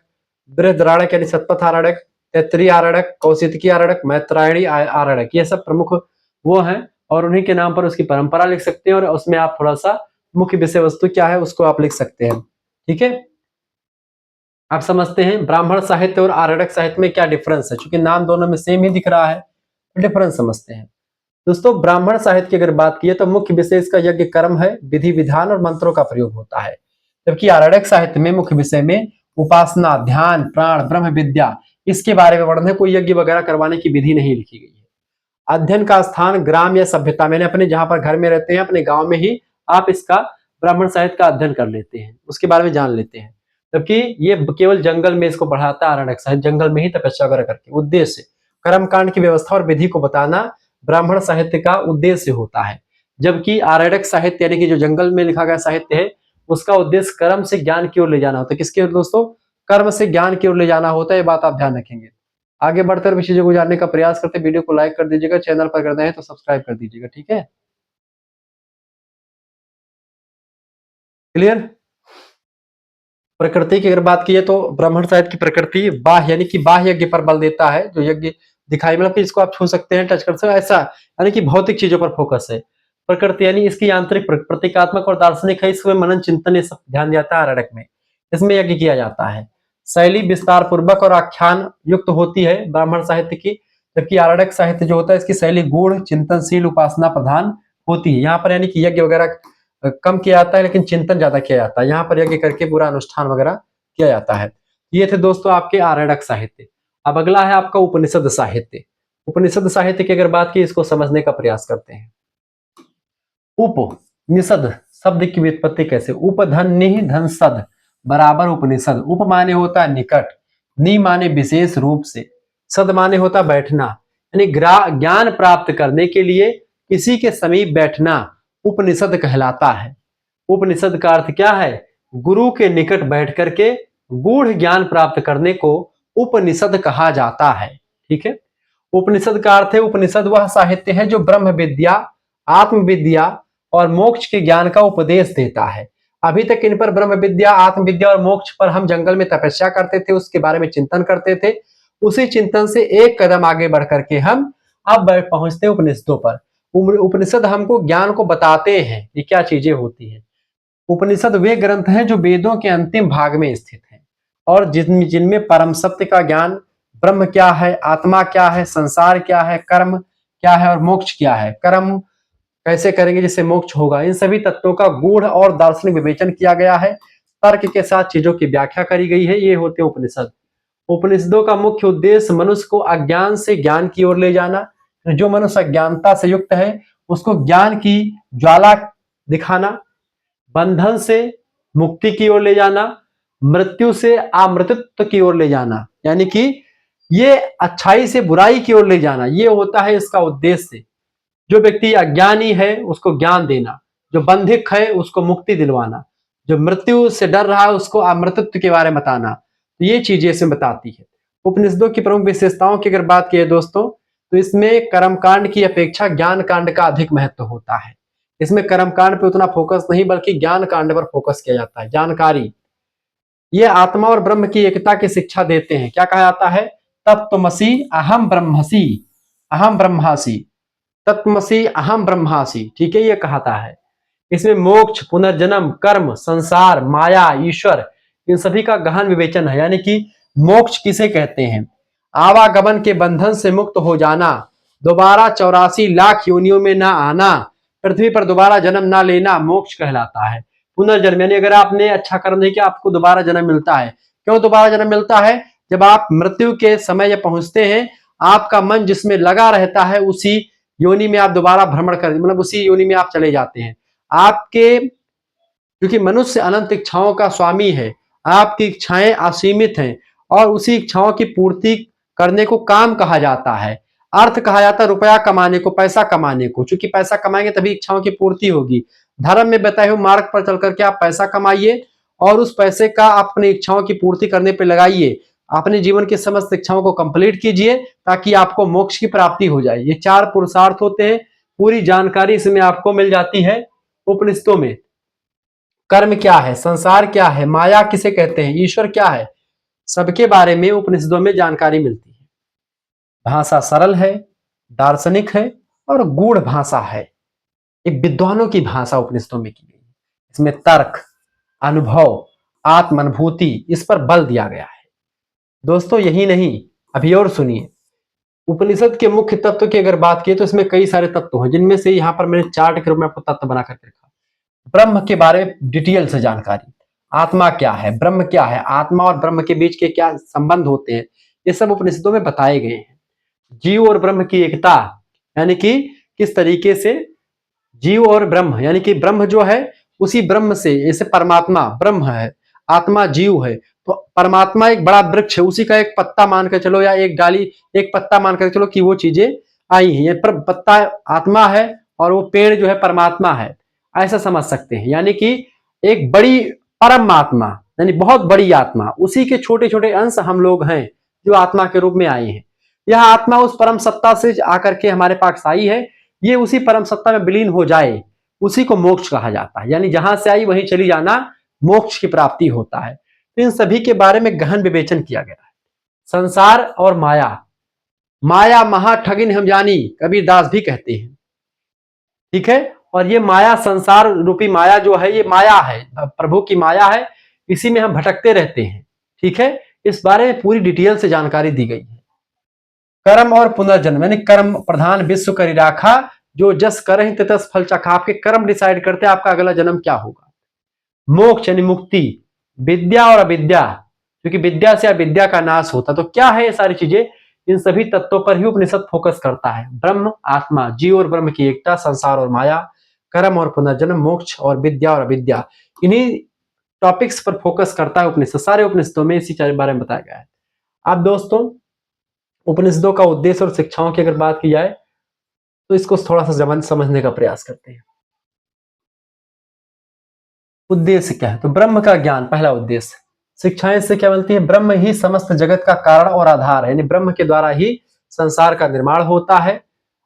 बृहद्रणायक यानी सतपथ आर्यड़क, तैत्तिरीय आर्यड़क, कौशितकी आर्यड़क, मैत्रायणी आर्यड़क, ये सब प्रमुख वो हैं और उन्हीं के नाम पर उसकी परंपरा लिख सकते हैं और उसमें आप थोड़ा सा मुख्य विषय वस्तु क्या है उसको आप लिख सकते हैं। ठीक है, आप समझते हैं ब्राह्मण साहित्य और आर्यड़क साहित्य में क्या डिफरेंस है, क्योंकि नाम दोनों में सेम ही दिख रहा है, डिफरेंस समझते हैं। दोस्तों ब्राह्मण साहित्य की अगर बात की तो मुख्य विषय इसका यज्ञ कर्म है, विधि विधान और मंत्रों का प्रयोग होता है। जबकि आर्यड़क साहित्य में मुख्य विषय में उपासना, ध्यान, प्राण, ब्रह्म विद्या, इसके बारे में वर्णन है, कोई यज्ञ वगैरह करवाने की विधि नहीं लिखी गई है। अध्ययन का स्थान ग्राम या सभ्यता, मैंने अपने जहां पर घर में रहते हैं अपने गांव में ही आप इसका ब्राह्मण साहित्य का अध्ययन कर लेते हैं, उसके बारे में जान लेते हैं। जबकि ये केवल जंगल में इसको बढ़ाता है आर्यड़क साहित्य, जंगल में ही तपस्या वगैरह करके। उद्देश्य कर्मकांड की व्यवस्था और विधि को बताना ब्राह्मण साहित्य का उद्देश्य होता है, जबकि आर्यड़क साहित्य यानी कि जो जंगल में लिखा गया साहित्य है उसका उद्देश्य कर्म से ज्ञान की ओर ले जाना होता है। किसकी ओर दोस्तों? कर्म से ज्ञान की ओर ले जाना होता है, ये बात आप ध्यान रखेंगे। आगे बढ़कर चीजों को जानने का प्रयास करते, वीडियो को लाइक कर दीजिएगा, चैनल पर कर रहे हैं तो सब्सक्राइब कर दीजिएगा। ठीक है, क्लियर। प्रकृति की अगर बात की है तो ब्राह्मण साहित्य की प्रकृति बाह्य यानी कि बाह्य यज्ञ पर बल देता है, जो यज्ञ दिखाई मतलब कि इसको आप छू सकते हैं, टच कर सकते हैं, ऐसा यानी कि भौतिक चीजों पर फोकस है। प्रकृति यानी इसकी आंतरिक प्रतीकात्मक और दार्शनिक है, इसमें मनन चिंतन ये सब ध्यान जाता है आर्यड़क में, इसमें यज्ञ किया जाता है। शैली विस्तार पूर्वक और आख्यान युक्त होती है ब्राह्मण साहित्य की, जबकि आर्यड़क साहित्य जो होता है इसकी शैली गूढ़, चिंतनशील, उपासना प्रधान होती है। यहाँ पर यानी कि यज्ञ वगैरह कम किया जाता है लेकिन चिंतन ज्यादा किया जाता है, यहाँ पर यज्ञ करके पूरा अनुष्ठान वगैरह किया जाता है। ये थे दोस्तों आपके आर्यड़क साहित्य। अब अगला है आपका उपनिषद साहित्य। उपनिषद साहित्य की अगर बात की, इसको समझने का प्रयास करते हैं। उपनिषद शब्द की व्युत्पत्ति कैसे? उप धन निह धन सद बराबर उपनिषद। उप माने होता है निकट, नि माने विशेष रूप से, सद माने होता बैठना, यानी ज्ञान प्राप्त करने के लिए किसी के समीप बैठना उपनिषद कहलाता है। उपनिषद का अर्थ क्या है? गुरु के निकट बैठ करके गूढ़ ज्ञान प्राप्त करने को उपनिषद कहा जाता है। ठीक है। उपनिषद का अर्थ है, उपनिषद वह साहित्य है जो ब्रह्म विद्या, आत्मविद्या और मोक्ष के ज्ञान का उपदेश देता है। अभी तक इन पर ब्रह्म विद्या, आत्मविद्या और मोक्ष पर हम जंगल में तपस्या करते थे, उसके बारे में चिंतन करते थे। उसी चिंतन से एक कदम आगे बढ़ करके हम अब पहुंचते हैं उपनिषदों पर। उपनिषद हमको ज्ञान को बताते हैं कि क्या चीजें होती हैं। उपनिषद वे ग्रंथ हैं जो वेदों के अंतिम भाग में स्थित हैं और जिनमें परम सत्य का ज्ञान, ब्रह्म क्या है, आत्मा क्या है, संसार क्या है, कर्म क्या है और मोक्ष क्या है, कर्म कैसे करेंगे जिससे मोक्ष होगा, इन सभी तत्वों का गूढ़ और दार्शनिक विवेचन किया गया है। तर्क के साथ चीजों की व्याख्या करी गई है। ये होते हैं उपनिषद। उपनिषदों का मुख्य उद्देश्य मनुष्य को अज्ञान से ज्ञान की ओर ले जाना। जो मनुष्य अज्ञानता से युक्त है उसको ज्ञान की ज्वाला दिखाना, बंधन से मुक्ति की ओर ले जाना, मृत्यु से अमृतत्व की ओर ले जाना, यानी कि ये अच्छाई से बुराई की ओर ले जाना, ये होता है इसका उद्देश्य। जो व्यक्ति अज्ञानी है उसको ज्ञान देना, जो बंधिक है उसको मुक्ति दिलवाना, जो मृत्यु से डर रहा है उसको अमृतत्व के बारे में बताना। तो ये चीजें इसमें बताती है। उपनिषदों की प्रमुख विशेषताओं की अगर बात की दोस्तों, तो इसमें कर्मकांड की अपेक्षा ज्ञान कांड का अधिक महत्व होता है। इसमें कर्मकांड पे उतना फोकस नहीं बल्कि ज्ञान कांड पर फोकस किया जाता है। जानकारी, ये आत्मा और ब्रह्म की एकता की शिक्षा देते हैं। क्या कहा जाता है? तत्त्वमसि अहम ब्रह्मसि, अहम ब्रह्मासि, तत्त्वमसि अहम ब्रह्मासि। ठीक है, ये कहता है। इसमें मोक्ष, पुनर्जन्म, कर्म, संसार, माया, ईश्वर, इन सभी का गहन विवेचन है। यानी कि मोक्ष किसे कहते हैं? आवागमन के बंधन से मुक्त हो जाना, दोबारा 84 लाख योनियों में ना आना, पृथ्वी पर दोबारा जन्म ना लेना मोक्ष कहलाता है। पुनर्जन्म यानी अगर आपने अच्छा कर्म नहीं किया आपको दोबारा जन्म मिलता है। क्यों दोबारा जन्म मिलता है? जब आप मृत्यु के समय जब पहुंचते हैं, आपका मन जिसमें लगा रहता है उसी योनि में आप दोबारा भ्रमण कर, मतलब उसी योनि में आप चले जाते हैं। आपके, क्योंकि मनुष्य अनंत इच्छाओं का स्वामी है, आपकी इच्छाएं असीमित हैं और उसी इच्छाओं की पूर्ति करने को काम कहा जाता है। अर्थ कहा जाता है रुपया कमाने को, पैसा कमाने को, क्योंकि पैसा कमाएंगे तभी इच्छाओं की पूर्ति होगी। धर्म में बताए हुए मार्ग पर चल करके आप पैसा कमाइए और उस पैसे का अपनी इच्छाओं की पूर्ति करने पर लगाइए। अपने जीवन की समस्त इच्छाओं को कंप्लीट कीजिए ताकि आपको मोक्ष की प्राप्ति हो जाए। ये 4 पुरुषार्थ होते हैं। पूरी जानकारी इसमें आपको मिल जाती है उपनिषदों में। कर्म क्या है, संसार क्या है, माया किसे कहते हैं, ईश्वर क्या है, सबके बारे में उपनिषदों में जानकारी मिलती है। भाषा सरल है, दार्शनिक है और गूढ़ भाषा है। एक विद्वानों की भाषा उपनिषदों में की गई है। इसमें तर्क, अनुभव, आत्मानुभूति, इस पर बल दिया गया है। दोस्तों यही नहीं, अभी और सुनिए। उपनिषद के मुख्य तत्व की अगर बात की तो इसमें कई सारे तत्व हैं, जिनमें से यहाँ पर मैंने चार्ट के रूप में आपको तत्व बना करके रखा। ब्रह्म के बारे में डिटेल से जानकारी, आत्मा क्या है, ब्रह्म क्या है, आत्मा और ब्रह्म के बीच के क्या संबंध होते हैं, ये सब उपनिषदों में बताए गए हैं। जीव और ब्रह्म की एकता, यानी कि किस तरीके से जीव और ब्रह्म, यानी कि ब्रह्म जो है उसी ब्रह्म से, जैसे परमात्मा ब्रह्म है, आत्मा जीव है, तो परमात्मा एक बड़ा वृक्ष है, उसी का एक पत्ता मान कर चलो या एक डाली, एक पत्ता मान कर चलो कि वो चीजें आई हैं। ये पत्ता आत्मा है और वो पेड़ जो है परमात्मा है, ऐसा समझ सकते हैं। यानी कि एक बड़ी परमात्मा, यानी बहुत बड़ी आत्मा, उसी के छोटे छोटे अंश हम लोग हैं जो आत्मा के रूप में आए हैं। यह आत्मा उस परम सत्ता से आकर के हमारे पास आई है, ये उसी परम सत्ता में विलीन हो जाए, उसी को मोक्ष कहा जाता है। यानी जहां से आई वहीं चली जाना मोक्ष की प्राप्ति होता है। तो इन सभी के बारे में गहन विवेचन किया गया है। संसार और माया, माया महा ठगिन हम जानी, कबीरदास भी कहते हैं। ठीक है, और ये माया, संसार रूपी माया जो है, ये माया है, प्रभु की माया है, इसी में हम भटकते रहते हैं। ठीक है, इस बारे में पूरी डिटेल से जानकारी दी गई है। कर्म और पुनर्जन्म, यानी कर्म प्रधान विश्व करी राखा, जो जस करहि तस फल चखा। आपके कर्म डिसाइड करते हैं आपका अगला जन्म क्या होगा। मोक्ष यानी मुक्ति, विद्या और अविद्या, क्योंकि विद्या से अविद्या का नाश होता। तो क्या है ये सारी चीजें, इन सभी तत्वों पर ही उपनिषद फोकस करता है। ब्रह्म, आत्मा, जीव और ब्रह्म की एकता, संसार और माया, कर्म और पुनर्जन्म, मोक्ष और विद्या और अविद्या, इन्हीं टॉपिक्स पर फोकस करता है उपनिषद। सारे उपनिषदों में इसी बारे में बताया गया है। अब दोस्तों उपनिषदों का उद्देश्य और शिक्षाओं की अगर बात की जाए तो इसको थोड़ा सा समझने का प्रयास करते हैं। उद्देश्य क्या है? तो ब्रह्म का ज्ञान पहला उद्देश्य। शिक्षाएं इससे क्या मिलती है? ब्रह्म ही समस्त जगत का कारण और आधार है, यानी ब्रह्म के द्वारा ही संसार का निर्माण होता है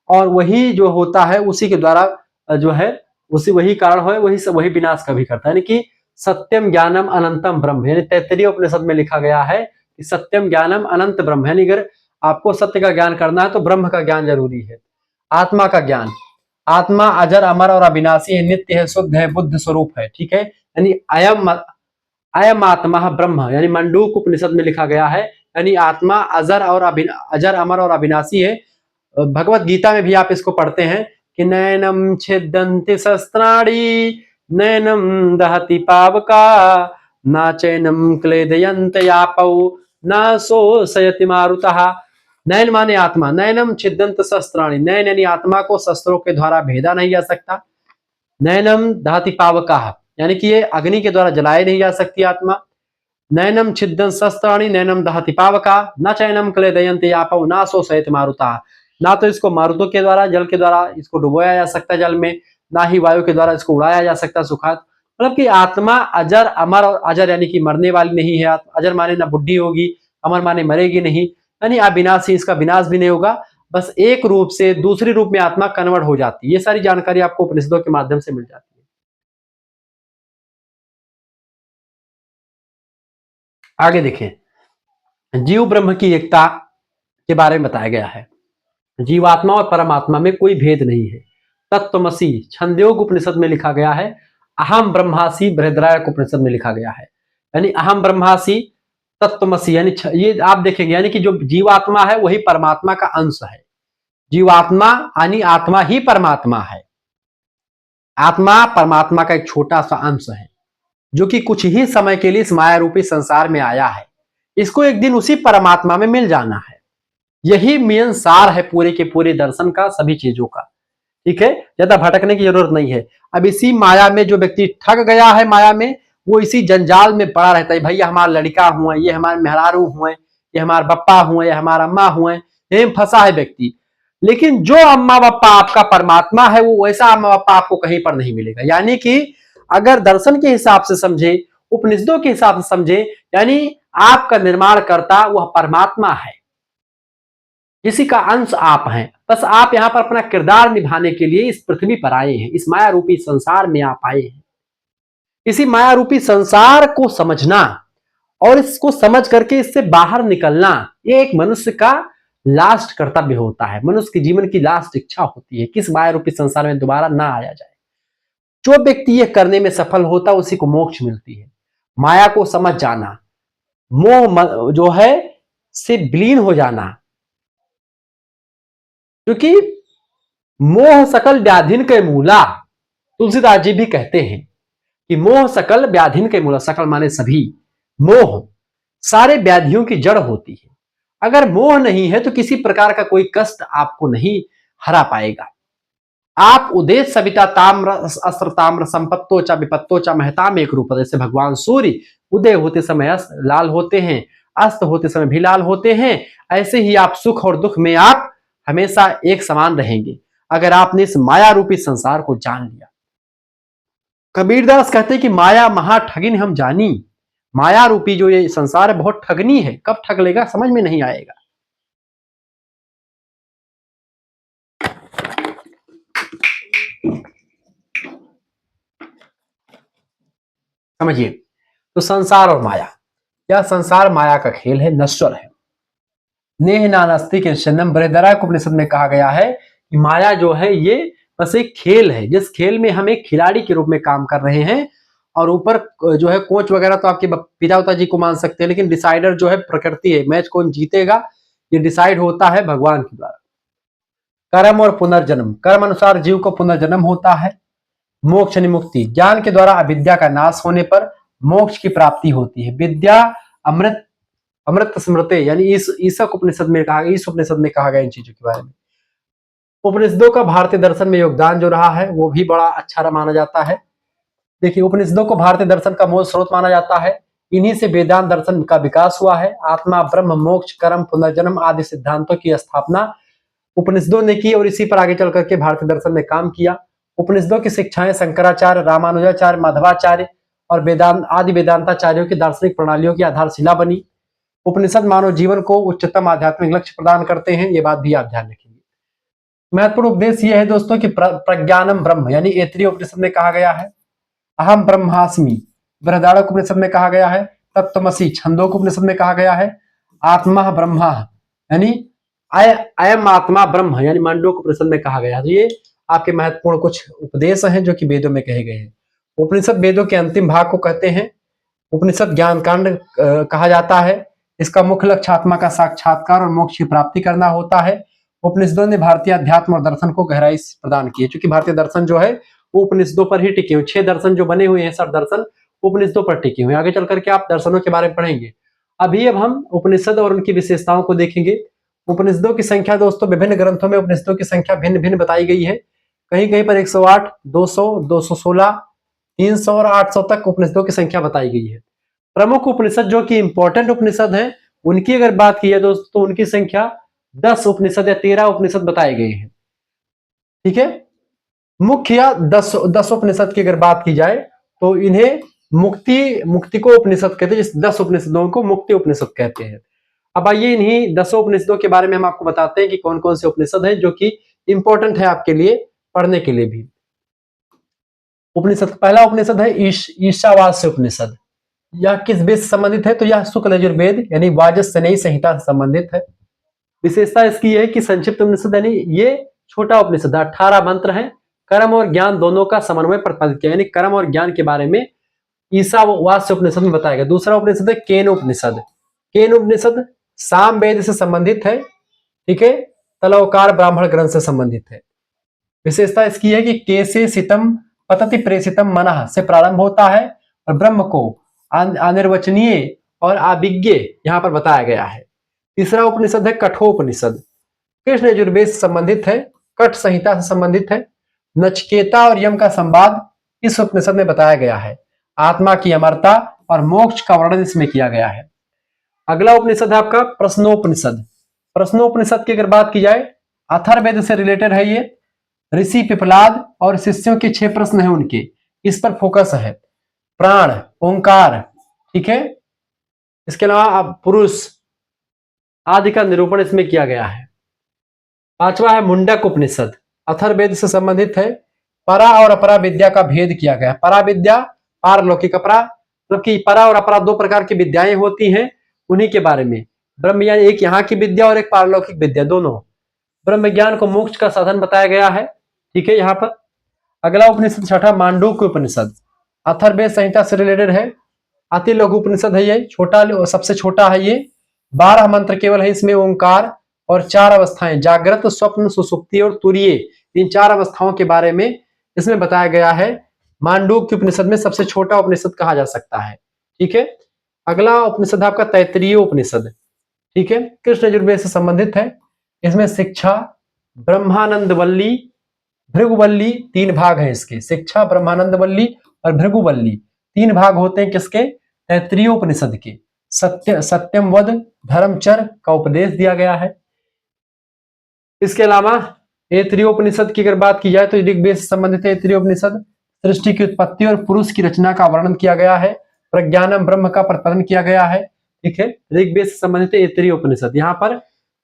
और वही जो होता है उसी के द्वारा जो है उसी वही कारण है, वही विनाश का भी करता है। यानी कि सत्यम ज्ञानम अनंतम ब्रह्म, यानी तैत्तरीय उपनिषद में लिखा गया है कि सत्यम ज्ञानम अनंत ब्रह्म, यानी अगर आपको सत्य का ज्ञान करना है तो ब्रह्म का ज्ञान जरूरी है। आत्मा का ज्ञान, आत्मा अजर अमर और अविनाशी है, नित्य है, शुद्ध है, बुद्ध स्वरूप है। ठीक है, यानी अयम आत्मा ब्रह्म, यानी मंडूक उपनिषद में लिखा गया है, यानी आत्मा अजर अमर और अविनाशी है। भगवत गीता में भी आप इसको पढ़ते हैं कि नैनम छिदन्ति शस्त्राणि नैनम दहति पावका न चैनम क्लेदयन्त यापौ न शोषयति मारुतः। नैन माने आत्मा, नैनम छिदन्त शस्त्राणि, नैन यानी आत्मा को शस्त्रों के द्वारा भेदा नहीं जा सकता। नैनम दहति पावका, यानी कि ये अग्नि के द्वारा जलाए नहीं जा सकती आत्मा। नैनम छिदन शस्त्राणि नैनम दहति पावका न चैनम क्लेदयन्ति यापौ न शोषयति मारुतः, ना तो इसको मारुतों के द्वारा जल के द्वारा इसको डुबोया जा सकता है जल में, ना ही वायु के द्वारा इसको उड़ाया जा सकता सुखात। मतलब कि आत्मा अजर अमर, और अजर यानी कि मरने वाली नहीं है। अजर माने ना बुढ़ी होगी, अमर माने मरेगी नहीं, यानी अविनाशी, इसका विनाश भी नहीं होगा। बस एक रूप से दूसरी रूप में आत्मा कन्वर्ट हो जाती है। ये सारी जानकारी आपको उपनिषदों के माध्यम से मिल जाती है। आगे देखें, जीव ब्रह्म की एकता के बारे में बताया गया है। जीवात्मा और परमात्मा में कोई भेद नहीं है। तत्वमसी छंदयोग उपनिषद में लिखा गया है, अहम ब्रह्मासी बृहदारण्यक उपनिषद में लिखा गया है, यानी अहम ब्रह्मासी तत्वमसी, यानी ये आप देखेंगे यानी कि जो जीवात्मा है वही परमात्मा का अंश है। जीवात्मा यानी आत्मा ही परमात्मा है। आत्मा परमात्मा का एक छोटा सा अंश है जो कि कुछ ही समय के लिए इस माया रूपी संसार में आया है। इसको एक दिन उसी परमात्मा में मिल जाना है। यही मेन सार है पूरे के पूरे दर्शन का, सभी चीजों का। ठीक है, ज्यादा भटकने की जरूरत नहीं है। अब इसी माया में जो व्यक्ति ठग गया है, माया में, वो इसी जंजाल में पड़ा रहता है। भैया हमारा लड़का हुआ, ये हमारे मेहरारू हुए, ये हमारे बप्पा हुए, ये हमारा अम्मा हुए, यही फंसा है व्यक्ति। लेकिन जो अम्मा बप्पा आपका परमात्मा है वो वैसा अम्मा बप्पा आपको कहीं पर नहीं मिलेगा। यानी कि अगर दर्शन के हिसाब से समझे, उपनिषदों के हिसाब से समझे, यानी आपका निर्माण करता वह परमात्मा है, किसी का अंश आप हैं। बस आप यहां पर अपना किरदार निभाने के लिए इस पृथ्वी पर आए हैं, इस माया रूपी संसार में आप आए हैं। इसी माया रूपी संसार को समझना और इसको समझ करके इससे बाहर निकलना, ये एक मनुष्य का लास्ट कर्तव्य होता है। मनुष्य के जीवन की लास्ट इच्छा होती है कि इस माया रूपी संसार में दोबारा ना आया जाए। जो व्यक्ति ये करने में सफल होता है उसी को मोक्ष मिलती है। माया को समझ जाना, मोह जो है से विलीन हो जाना, क्योंकि मोह सकल व्याधिन के मूला, तुलसीदास जी भी कहते हैं कि मोह सकल व्याधिन के मूला, सकल माने सभी, मोह सारे व्याधियों की जड़ होती है। अगर मोह नहीं है तो किसी प्रकार का कोई कष्ट आपको नहीं हरा पाएगा। आप उदेश सविता ताम्र अस्त्र ताम्र संपत्तो चा विपत्तो चा महताम एक रूप, जैसे भगवान सूर्य उदय होते समय लाल होते हैं, अस्त होते समय भी लाल होते हैं, ऐसे ही आप सुख और दुख में आप हमेशा एक समान रहेंगे अगर आपने इस माया रूपी संसार को जान लिया। कबीरदास कहते हैं कि माया महा ठगिन हम जानी। माया रूपी जो ये संसार है बहुत ठगनी है, कब ठग लेगा समझ में नहीं आएगा। समझिए, तो संसार और माया, यह संसार माया का खेल है, नश्वर है। नेह नानास्ति के शनम बृहदारण्यक उपनिषद में कहा गया है कि माया जो है ये बस एक खेल है, जिस खेल में हम एक खिलाड़ी के रूप में काम कर रहे हैं, और ऊपर जो है कोच वगैरह तो आपके पिता जी को मान सकते हैं, लेकिन डिसाइडर जो है प्रकृति है। मैच कौन जीतेगा ये डिसाइड होता है भगवान के द्वारा। कर्म और पुनर्जन्म, कर्म अनुसार जीव को पुनर्जन्म होता है। मोक्ष यानी मुक्ति, ज्ञान के द्वारा अविद्या का नाश होने पर मोक्ष की प्राप्ति होती है। विद्या अमृत अमृत स्मृते यानी इस ईशक उपनिषद में कहा, इस उपनिषद में कहा गया इन चीजों के बारे में। उपनिषदों का भारतीय दर्शन में योगदान जो रहा है वो भी बड़ा अच्छा माना जाता है। देखिए, उपनिषदों को भारतीय दर्शन का मूल स्रोत माना जाता है। इन्हीं से वेदांत दर्शन का विकास हुआ है। आत्मा, ब्रह्म, मोक्ष, कर्म, पुनर्जन्म आदि सिद्धांतों की स्थापना उपनिषदों ने की और इसी पर आगे चल करके भारतीय दर्शन ने काम किया। उपनिषदों की शिक्षाएं शंकराचार्य, रामानुजाचार्य, माधवाचार्य और वेदांत आदि वेदांताचार्यों की दार्शनिक प्रणालियों की आधारशिला बनी। उपनिषद मानव जीवन को उच्चतम आध्यात्मिक लक्ष्य प्रदान करते हैं, ये बात भी आप ध्यान रखेंगे। महत्वपूर्ण उपदेश यह है दोस्तों कि प्रज्ञानम ब्रह्म यानी ऐतरेय उपनिषद में कहा गया है। अहम ब्रह्मास्मि बृहदारण्यक उपनिषद में कहा गया है। तत्त्वमसि छंदोक उपनिषद में कहा गया है। आत्मा ब्रह्मा यानी अयम आत्मा ब्रह्म यानी मांडूक्य उपनिषद में कहा गया है। तो ये आपके महत्वपूर्ण कुछ उपदेश हैं जो कि वेदों में कहे गए हैं। उपनिषद वेदों के अंतिम भाग को कहते हैं। उपनिषद ज्ञान कांड कहा जाता है। इसका मुख्य लक्ष्य आत्मा का साक्षात्कार और मोक्ष की प्राप्ति करना होता है। उपनिषदों ने भारतीय अध्यात्म और दर्शन को गहराई प्रदान की है, क्योंकि भारतीय दर्शन जो है वो उपनिषदों पर ही टिके हुए। 6 दर्शन जो बने हुए हैं, सब दर्शन उपनिषदों पर टिके हुए हैं। आगे चल करके आप दर्शनों के बारे में पढ़ेंगे। अब हम उपनिषद और उनकी विशेषताओं को देखेंगे। उपनिषदों की संख्या दोस्तों विभिन्न ग्रंथों में उपनिषदों की संख्या भिन्न भिन्न बताई गई है। कहीं कहीं पर 108, 200, 216, 300 और 800 तक उपनिषदों की संख्या बताई गई है। प्रमुख उपनिषद जो कि इंपॉर्टेंट उपनिषद हैं, उनकी अगर बात की जाए दोस्तों तो उनकी संख्या 10 उपनिषद या 13 उपनिषद बताए गए हैं। ठीक है, मुख्य 10 उपनिषद की अगर बात की जाए तो इन्हें मुक्ति को उपनिषद कहते हैं। 10 उपनिषदों को मुक्ति उपनिषद कहते हैं। अब आइए इन्हीं 10 उपनिषदों के बारे में हम आपको बताते हैं कि कौन कौन से उपनिषद हैं जो कि इंपॉर्टेंट है आपके लिए पढ़ने के लिए भी। उपनिषद, पहला उपनिषद है ईशावास्य उपनिषद। यह किस वेद से संबंधित है? तो यह शुक्ल यजुर्वेद यानी वाजस्नेयी संहिता से संबंधित है। विशेषता इसकी है कि संक्षिप्त उपनिषद यानी ये छोटा उपनिषद 18 मंत्र है। कर्म और ज्ञान दोनों का समन्वय प्रतिपादित किया, यानी कर्म और ज्ञान के बारे में ईशावास्य उपनिषद में बताया गया। दूसरा उपनिषद है केन उपनिषद। केन उपनिषद साम वेद से संबंधित है। ठीक है, तलवकार ब्राह्मण ग्रंथ से संबंधित है। विशेषता इसकी है कि केसे सितम पतति प्रेषितम मनः से प्रारंभ होता है और ब्रह्म को अनिर्वचनीय और अभिज्ञ यहां पर बताया गया है। तीसरा उपनिषद है कठोपनिषद। कृष्ण यजुर्वेद से संबंधित है, कठ संहिता से संबंधित है। नचिकेता और यम का संवाद इस उपनिषद में बताया गया है। आत्मा की अमरता और मोक्ष का वर्णन इसमें किया गया है। अगला उपनिषद है आपका प्रश्नोपनिषद। प्रश्नोपनिषद की अगर बात की जाए अथर्ववेद से रिलेटेड है ये। ऋषि पिपलाद और शिष्यों के 6 प्रश्न हैं उनके, इस पर फोकस है। प्राण, ओंकार, ठीक है, इसके अलावा पुरुष आदि का निरूपण इसमें किया गया है। पांचवा है मुंडक उपनिषद, अथर्ववेद से संबंधित है। परा और अपरा विद्या का भेद किया गया। परा विद्या, पारलौकिक अपरा, क्योंकि परा और अपरा 2 प्रकार की विद्याएं होती हैं, उन्हीं के बारे में। ब्रह्म ज्ञान एक यहाँ की विद्या और एक पारलौकिक विद्या, दोनों। ब्रह्म ज्ञान को मोक्ष का साधन बताया गया है। ठीक है, यहाँ पर अगला उपनिषद छठा मांडूक्य उपनिषद, अथर्ववेद संहिता से रिलेटेड है। अति लघु उपनिषद है ये, छोटा, सबसे छोटा है ये। 12 मंत्र केवल है इसमें। ओंकार और 4 अवस्थाएं, जागृत, स्वप्न, सुसुप्ति और तुरीय, इन 4 अवस्थाओं के बारे में इसमें बताया गया है। मांडूक्य उपनिषद में सबसे छोटा उपनिषद कहा जा सकता है। ठीक है, अगला उपनिषद आपका तैत्तिरीय उपनिषद। ठीक है, कृष्ण यजुर्वेद से संबंधित है। इसमें शिक्षा, ब्रह्मानंद वल्ली, भृगुवल्ली 3 भाग हैं इसके। शिक्षा, ब्रह्मानंद वल्ली और भृगुवल्ली 3 भाग होते हैं किसके? तैत्तिरीय उपनिषद के। सत्यम वद, धर्मचर का उपदेश दिया गया है। इसके अलावा ऐतरेय उपनिषद की अगर बात की जाए तो ऋग्वेद से संबंधित है। ऐतरेय उपनिषद सृष्टि की उत्पत्ति और पुरुष की रचना का वर्णन किया गया है। प्रज्ञानम ब्रह्म का प्रतिपादन किया गया है। ठीक है, ऋग्वेद से संबंधित है ऐतरेय उपनिषद। यहाँ पर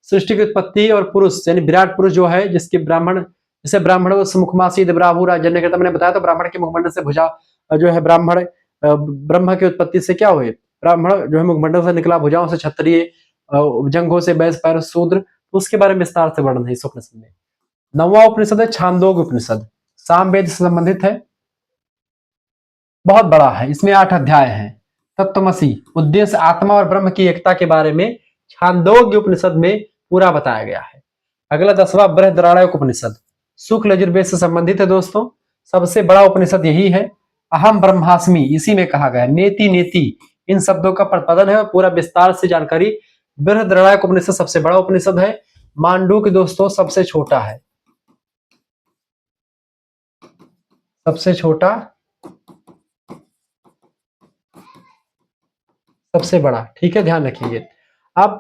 सृष्टि की उत्पत्ति और पुरुष यानी विराट पुरुष जो है, जिसके ब्राह्मण, जैसे ब्राह्मण मुखमासीद ब्राह्मण राजन्य, मैंने बताया तो ब्राह्मण के मुखमंडल से भुजा जो है, ब्राह्मण ब्रह्म की उत्पत्ति से क्या हुए? ब्राह्मण जो है मुखमंडल से निकला, भुजाओं से क्षत्रिय, जंघों से बैस, पैर शूद्र, उसके बारे में विस्तार से वर्णन है इस उपनिषद में। 9वां उपनिषद है छांदोग्य उपनिषद, सामवेद से संबंधित है। बहुत बड़ा है, इसमें 8 अध्याय हैं। तत्त्वमसि, उद्देश्य आत्मा और ब्रह्म की एकता के बारे में छांदोग्य उपनिषद में पूरा बताया गया है। अगला 10वां बृहदारण्यक उपनिषद, शुक्ल यजुर्वेद से संबंधित है दोस्तों। सबसे बड़ा उपनिषद यही है। अहम ब्रह्मास्मि इसी में कहा गया। नेति नेति इन शब्दों का प्रतिपादन है और पूरा विस्तार से जानकारी। बृहद्रणायक उपनिषद सबसे बड़ा उपनिषद है, मांडूक्य दोस्तों सबसे छोटा है, सबसे छोटा, सबसे बड़ा। ठीक है, ध्यान रखिए। अब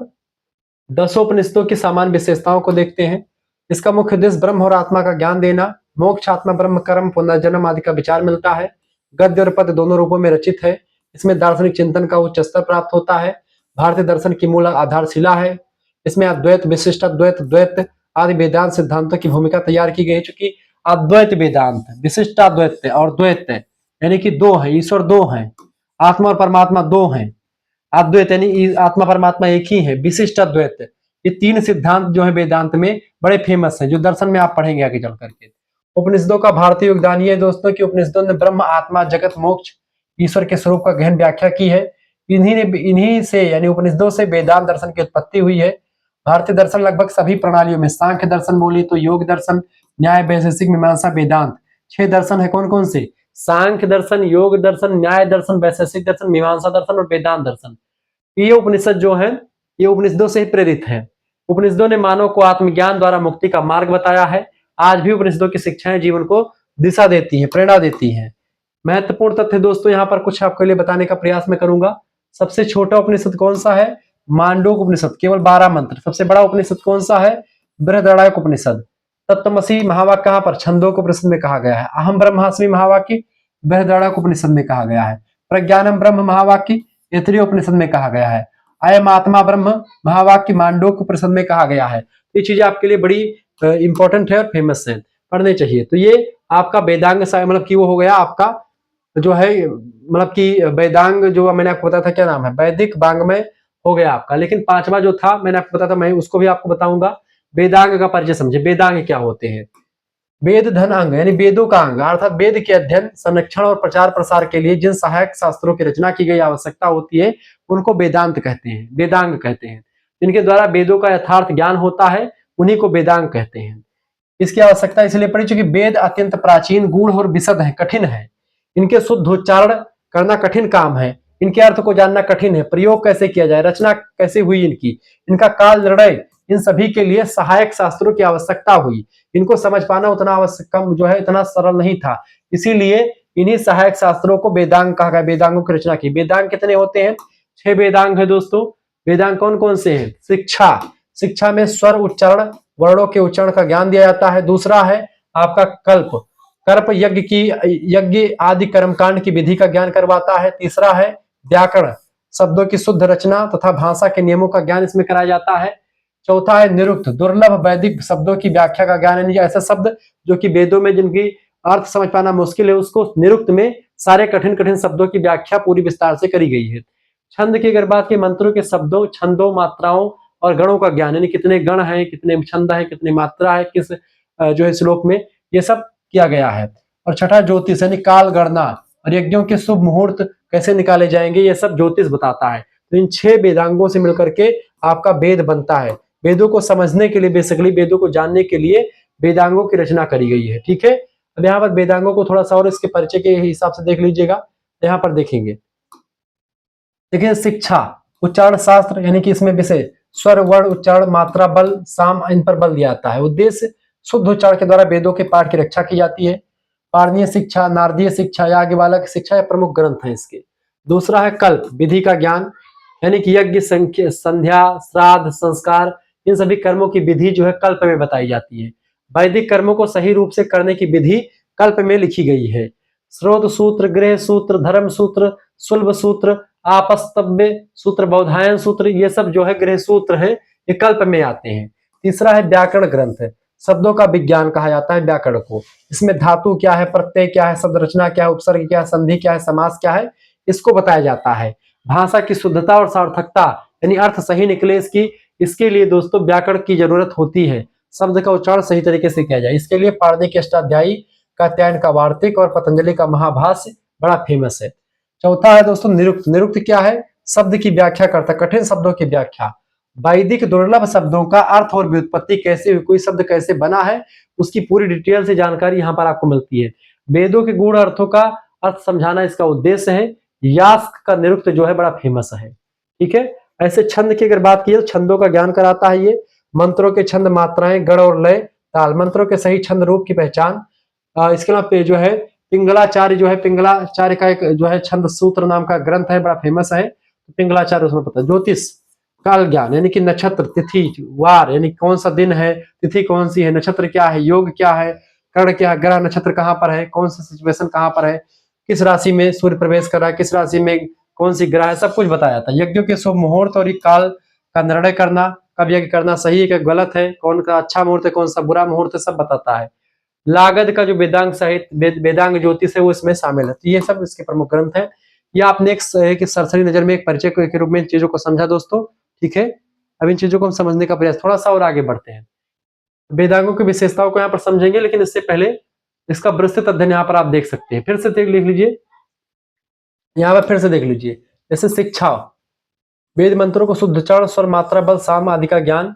दसोपनिषदों की सामान्य विशेषताओं को देखते हैं। इसका मुख्य उद्देश्य ब्रह्म और आत्मा का ज्ञान देना, मोक्ष, आत्मा, ब्रह्म, कर्म, पुनर्जन्म आदि का विचार मिलता है। गद्य और पद्य दोनों रूपों में रचित है। इसमें दार्शनिक चिंतन का उच्च स्तर प्राप्त होता है। भारतीय दर्शन की मूल आधारशिला है। इसमें अद्वैत, विशिष्ट अद्वैत, द्वैत आदि वेदांत सिद्धांतों की भूमिका तैयार की गई है। चूंकि अद्वैत वेदांत, विशिष्ट अद्वैत और द्वैत यानी कि दो है, ईश्वर दो है, आत्मा और परमात्मा दो है, अद्वैत यानी आत्मा परमात्मा एक ही है, विशिष्ट अद्वैत, ये तीन सिद्धांत जो है वेदांत में बड़े फेमस हैं, जो दर्शन में आप पढ़ेंगे आगे चल करके। उपनिषदों का भारतीय योगदान ये है दोस्तों कि उपनिषदों ने ब्रह्म, आत्मा, जगत, मोक्ष, ईश्वर के स्वरूप का गहन व्याख्या की है। इन्हीं से यानी उपनिषदों से वेदांत दर्शन की उत्पत्ति हुई है। भारतीय दर्शन लगभग सभी प्रणालियों में, सांख्य दर्शन बोलिए तो योग दर्शन, न्याय, वैशेषिक, मीमांसा, वेदांत, 6 दर्शन है। कौन कौन से? सांख्य दर्शन, योग दर्शन, न्याय दर्शन, वैशेषिक दर्शन, मीमांसा दर्शन और वेदांत दर्शन। ये उपनिषद जो है ये उपनिषदों से ही प्रेरित है। उपनिषदों ने मानव को आत्मज्ञान द्वारा मुक्ति का मार्ग बताया है। आज भी उपनिषदों की शिक्षाएं जीवन को दिशा देती हैं, प्रेरणा देती हैं। महत्वपूर्ण तथ्य दोस्तों यहाँ पर कुछ आपके लिए बताने का प्रयास मैं करूंगा। सबसे छोटा उपनिषद कौन सा है? मांडूक्य उपनिषद, केवल 12 मंत्र। सबसे बड़ा उपनिषद कौन सा है? बृहदारण्यक उपनिषद। तत्त्वमसि महावाक्य कहां पर? छंदोग्य उपनिषद में कहा गया है। अहम ब्रह्मास्मि महावाक्य बृहदारण्यक उपनिषद में कहा गया है। प्रज्ञानम ब्रह्म महावाक्य ऐतरेय उपनिषद में कहा गया है। अयम आत्मा ब्रह्म महावाक्य मांडूक्य उपनिषद में कहा गया है। ये चीजें आपके लिए बड़ी इंपॉर्टेंट है और फेमस है, पढ़ने चाहिए। तो ये आपका वेदांग मतलब कि वो हो गया आपका जो है, मतलब कि वेदांग जो मैंने आपको बताया था, क्या नाम है, वैदिक वांग्मय हो गया आपका। लेकिन 5वां जो था मैंने आपको बताया था, मैं उसको भी आपको बताऊंगा। वेदांग का परिचय समझे। वेदांग क्या होते हैं? वेद धन अंग यानी वेदों का अंग, अर्थात वेद के अध्ययन, संरक्षण और प्रचार प्रसार के लिए जिन सहायक शास्त्रों की रचना की गई आवश्यकता होती है उनको वेदांत कहते हैं, वेदांग कहते हैं। जिनके द्वारा वेदों का यथार्थ ज्ञान होता है उन्हीं को वेदांग कहते हैं। इसकी आवश्यकता इसलिए पड़ी क्योंकि वेद अत्यंत प्राचीन, गूढ़ और विशद है, कठिन है। इनके शुद्ध उच्चारण करना कठिन काम है। इनके अर्थ को जानना कठिन है। प्रयोग कैसे किया जाए, रचना कैसे हुई इनकी, इनका काल निर्णय, इन सभी के लिए सहायक शास्त्रों की आवश्यकता हुई। इनको समझ पाना उतना आवश्यक कम जो है इतना सरल नहीं था। इसीलिए इन्हीं सहायक शास्त्रों को वेदांग कहा गया। वेदांगों की रचना की। वेदांग कितने होते हैं? 6 वेदांग है दोस्तों। वेदांग कौन कौन से हैं? शिक्षा, शिक्षा में स्वर उच्चारण, वर्णों के उच्चारण का ज्ञान दिया जाता है। दूसरा है आपका कल्प, कर्प यज्ञ आदि कर्मकांड की विधि का ज्ञान करवाता है। तीसरा है व्याकरण, शब्दों की शुद्ध रचना तथा भाषा के नियमों का ज्ञान इसमें कराया जाता है। चौथा है निरुक्त, दुर्लभ वैदिक शब्दों की व्याख्या का ज्ञान, यानी ऐसे शब्द जो कि वेदों में जिनकी अर्थ समझ पाना मुश्किल है, उसको निरुक्त में सारे कठिन कठिन शब्दों की व्याख्या पूरी विस्तार से करी गई है। छंद की अगर बात की, मंत्रों के शब्दों, छंदों, मात्राओं और गणों का ज्ञान, यानी कितने गण हैं, कितने छंद है, कितनी मात्रा है, किस जो है श्लोक में, ये सब किया गया है। और छठा ज्योतिष यानी काल गणना और यज्ञों के शुभ मुहूर्त कैसे निकाले जाएंगे, ये सब ज्योतिष बताता है। तो इन 6 वेदांगों से मिलकर के आपका वेद बनता है। वेदों को समझने के लिए, बेसिकली वेदों को जानने के लिए वेदांगों की रचना करी गई है। ठीक है, अब यहाँ पर वेदांगों को थोड़ा सा और इसके परिचय के हिसाब से देख लीजिएगा। यहाँ पर देखेंगे, देखिए शिक्षा, उच्चारण शास्त्र, यानी कि इसमें विषय स्वर, वर्ण, उच्चारण, मात्रा, बल, साम, इन पर बल दिया जाता है। उद्देश्य शुद्ध उच्चारण के द्वारा वेदों के पाठ की रक्षा की जाती है। पारणीय शिक्षा, नारदीय शिक्षा, याज्ञवल्क्य शिक्षा, प्रमुख ग्रंथ है इसके। दूसरा है कल्प, विधि का ज्ञान, यानी कि यज्ञ, संध्या, श्राद्ध, संस्कार, इन सभी कर्मों की विधि जो है कल्प में बताई जाती है। वैदिक कर्मों को सही रूप से करने की विधि कल्प में लिखी गई है। स्रोत सूत्र, गृह सूत्र, धर्म सूत्र, सुलभ सूत्र, आपस्तव्य सूत्र, बौधायन सूत्र, ये सब जो है गृह सूत्र है, ये कल्प में आते हैं। तीसरा है व्याकरण ग्रंथ, शब्दों का विज्ञान कहा जाता है व्याकरण को। इसमें धातु क्या है, प्रत्यय क्या है, शब्द रचना क्या है, उपसर्ग क्या है, संधि क्या है, समास क्या है, इसको बताया जाता है। भाषा की शुद्धता और सार्थकता, यानी अर्थ सही निकले इसकी, इसके लिए दोस्तों व्याकरण की जरूरत होती है। शब्द का उच्चारण सही तरीके से किया जाए, इसके लिए पाणिनि अष्टाध्यायी, कात्यायन का वार्तिक और पतंजलि का महाभाष्य बड़ा फेमस है। चौथा है दोस्तों निरुक्त। निरुक्त क्या है? शब्द की व्याख्या करता, कठिन शब्दों की व्याख्या। वैदिक दुर्लभ शब्दों का अर्थ और व्युत्पत्ति कैसे हुई, कोई शब्द कैसे बना है, उसकी पूरी डिटेल से जानकारी यहाँ पर आपको मिलती है। वेदों के गूढ़ अर्थों का अर्थ समझाना इसका उद्देश्य है। यास्क का निरुक्त जो है बड़ा फेमस है। ठीक है, ऐसे छंद की अगर बात की तो छंदों का ज्ञान कराता है ये। मंत्रों के छंद, मात्राएं, गढ़ और लय, ताल, मंत्रों के सही छंद रूप की पहचान। इसके अलावा जो है पिंगलाचार्य जो है, पिंगलाचार्य का एक जो है छंद सूत्र नाम का ग्रंथ है, बड़ा फेमस है। पिंगलाचार्य उसमें पता है। ज्योतिष काल ज्ञान यानी कि नक्षत्र, तिथि, वार यानी कौन सा दिन है, तिथि कौन सी है, नक्षत्र क्या है, योग क्या है, कर्ण क्या है, ग्रह नक्षत्र कहाँ पर है, कौन सा सिचुएशन कहाँ पर है, किस राशि में सूर्य प्रवेश कर रहा है, किस राशि में कौन सी ग्रह है, सब कुछ बताया था। यज्ञों के शुभ मुहूर्त और काल का निर्णय करना, कब यज्ञ करना सही है, क्या गलत है, कौन का अच्छा मुहूर्त है, कौन सा बुरा मुहूर्त है, सब बताता है। लागध का जो वेदांग साहित्य, वेदांग ज्योतिष है वो इसमें शामिल है। तो ये सब इसके प्रमुख ग्रंथ है। ये आपने एक सरसरी नजर में एक परिचय के रूप में इन चीजों को समझा दोस्तों। ठीक है, अब इन चीजों को हम समझने का प्रयास थोड़ा सा और आगे बढ़ते हैं। वेदांगों की विशेषताओं को यहाँ पर समझेंगे, लेकिन इससे पहले इसका विस्तृत अध्ययन यहाँ पर आप देख सकते हैं। फिर से लिख लीजिए, यहाँ पर फिर से देख लीजिए। जैसे शिक्षा, वेद मंत्रों को शुद्ध चरण, स्वर, मात्रा, बल, साम आदि का ज्ञान,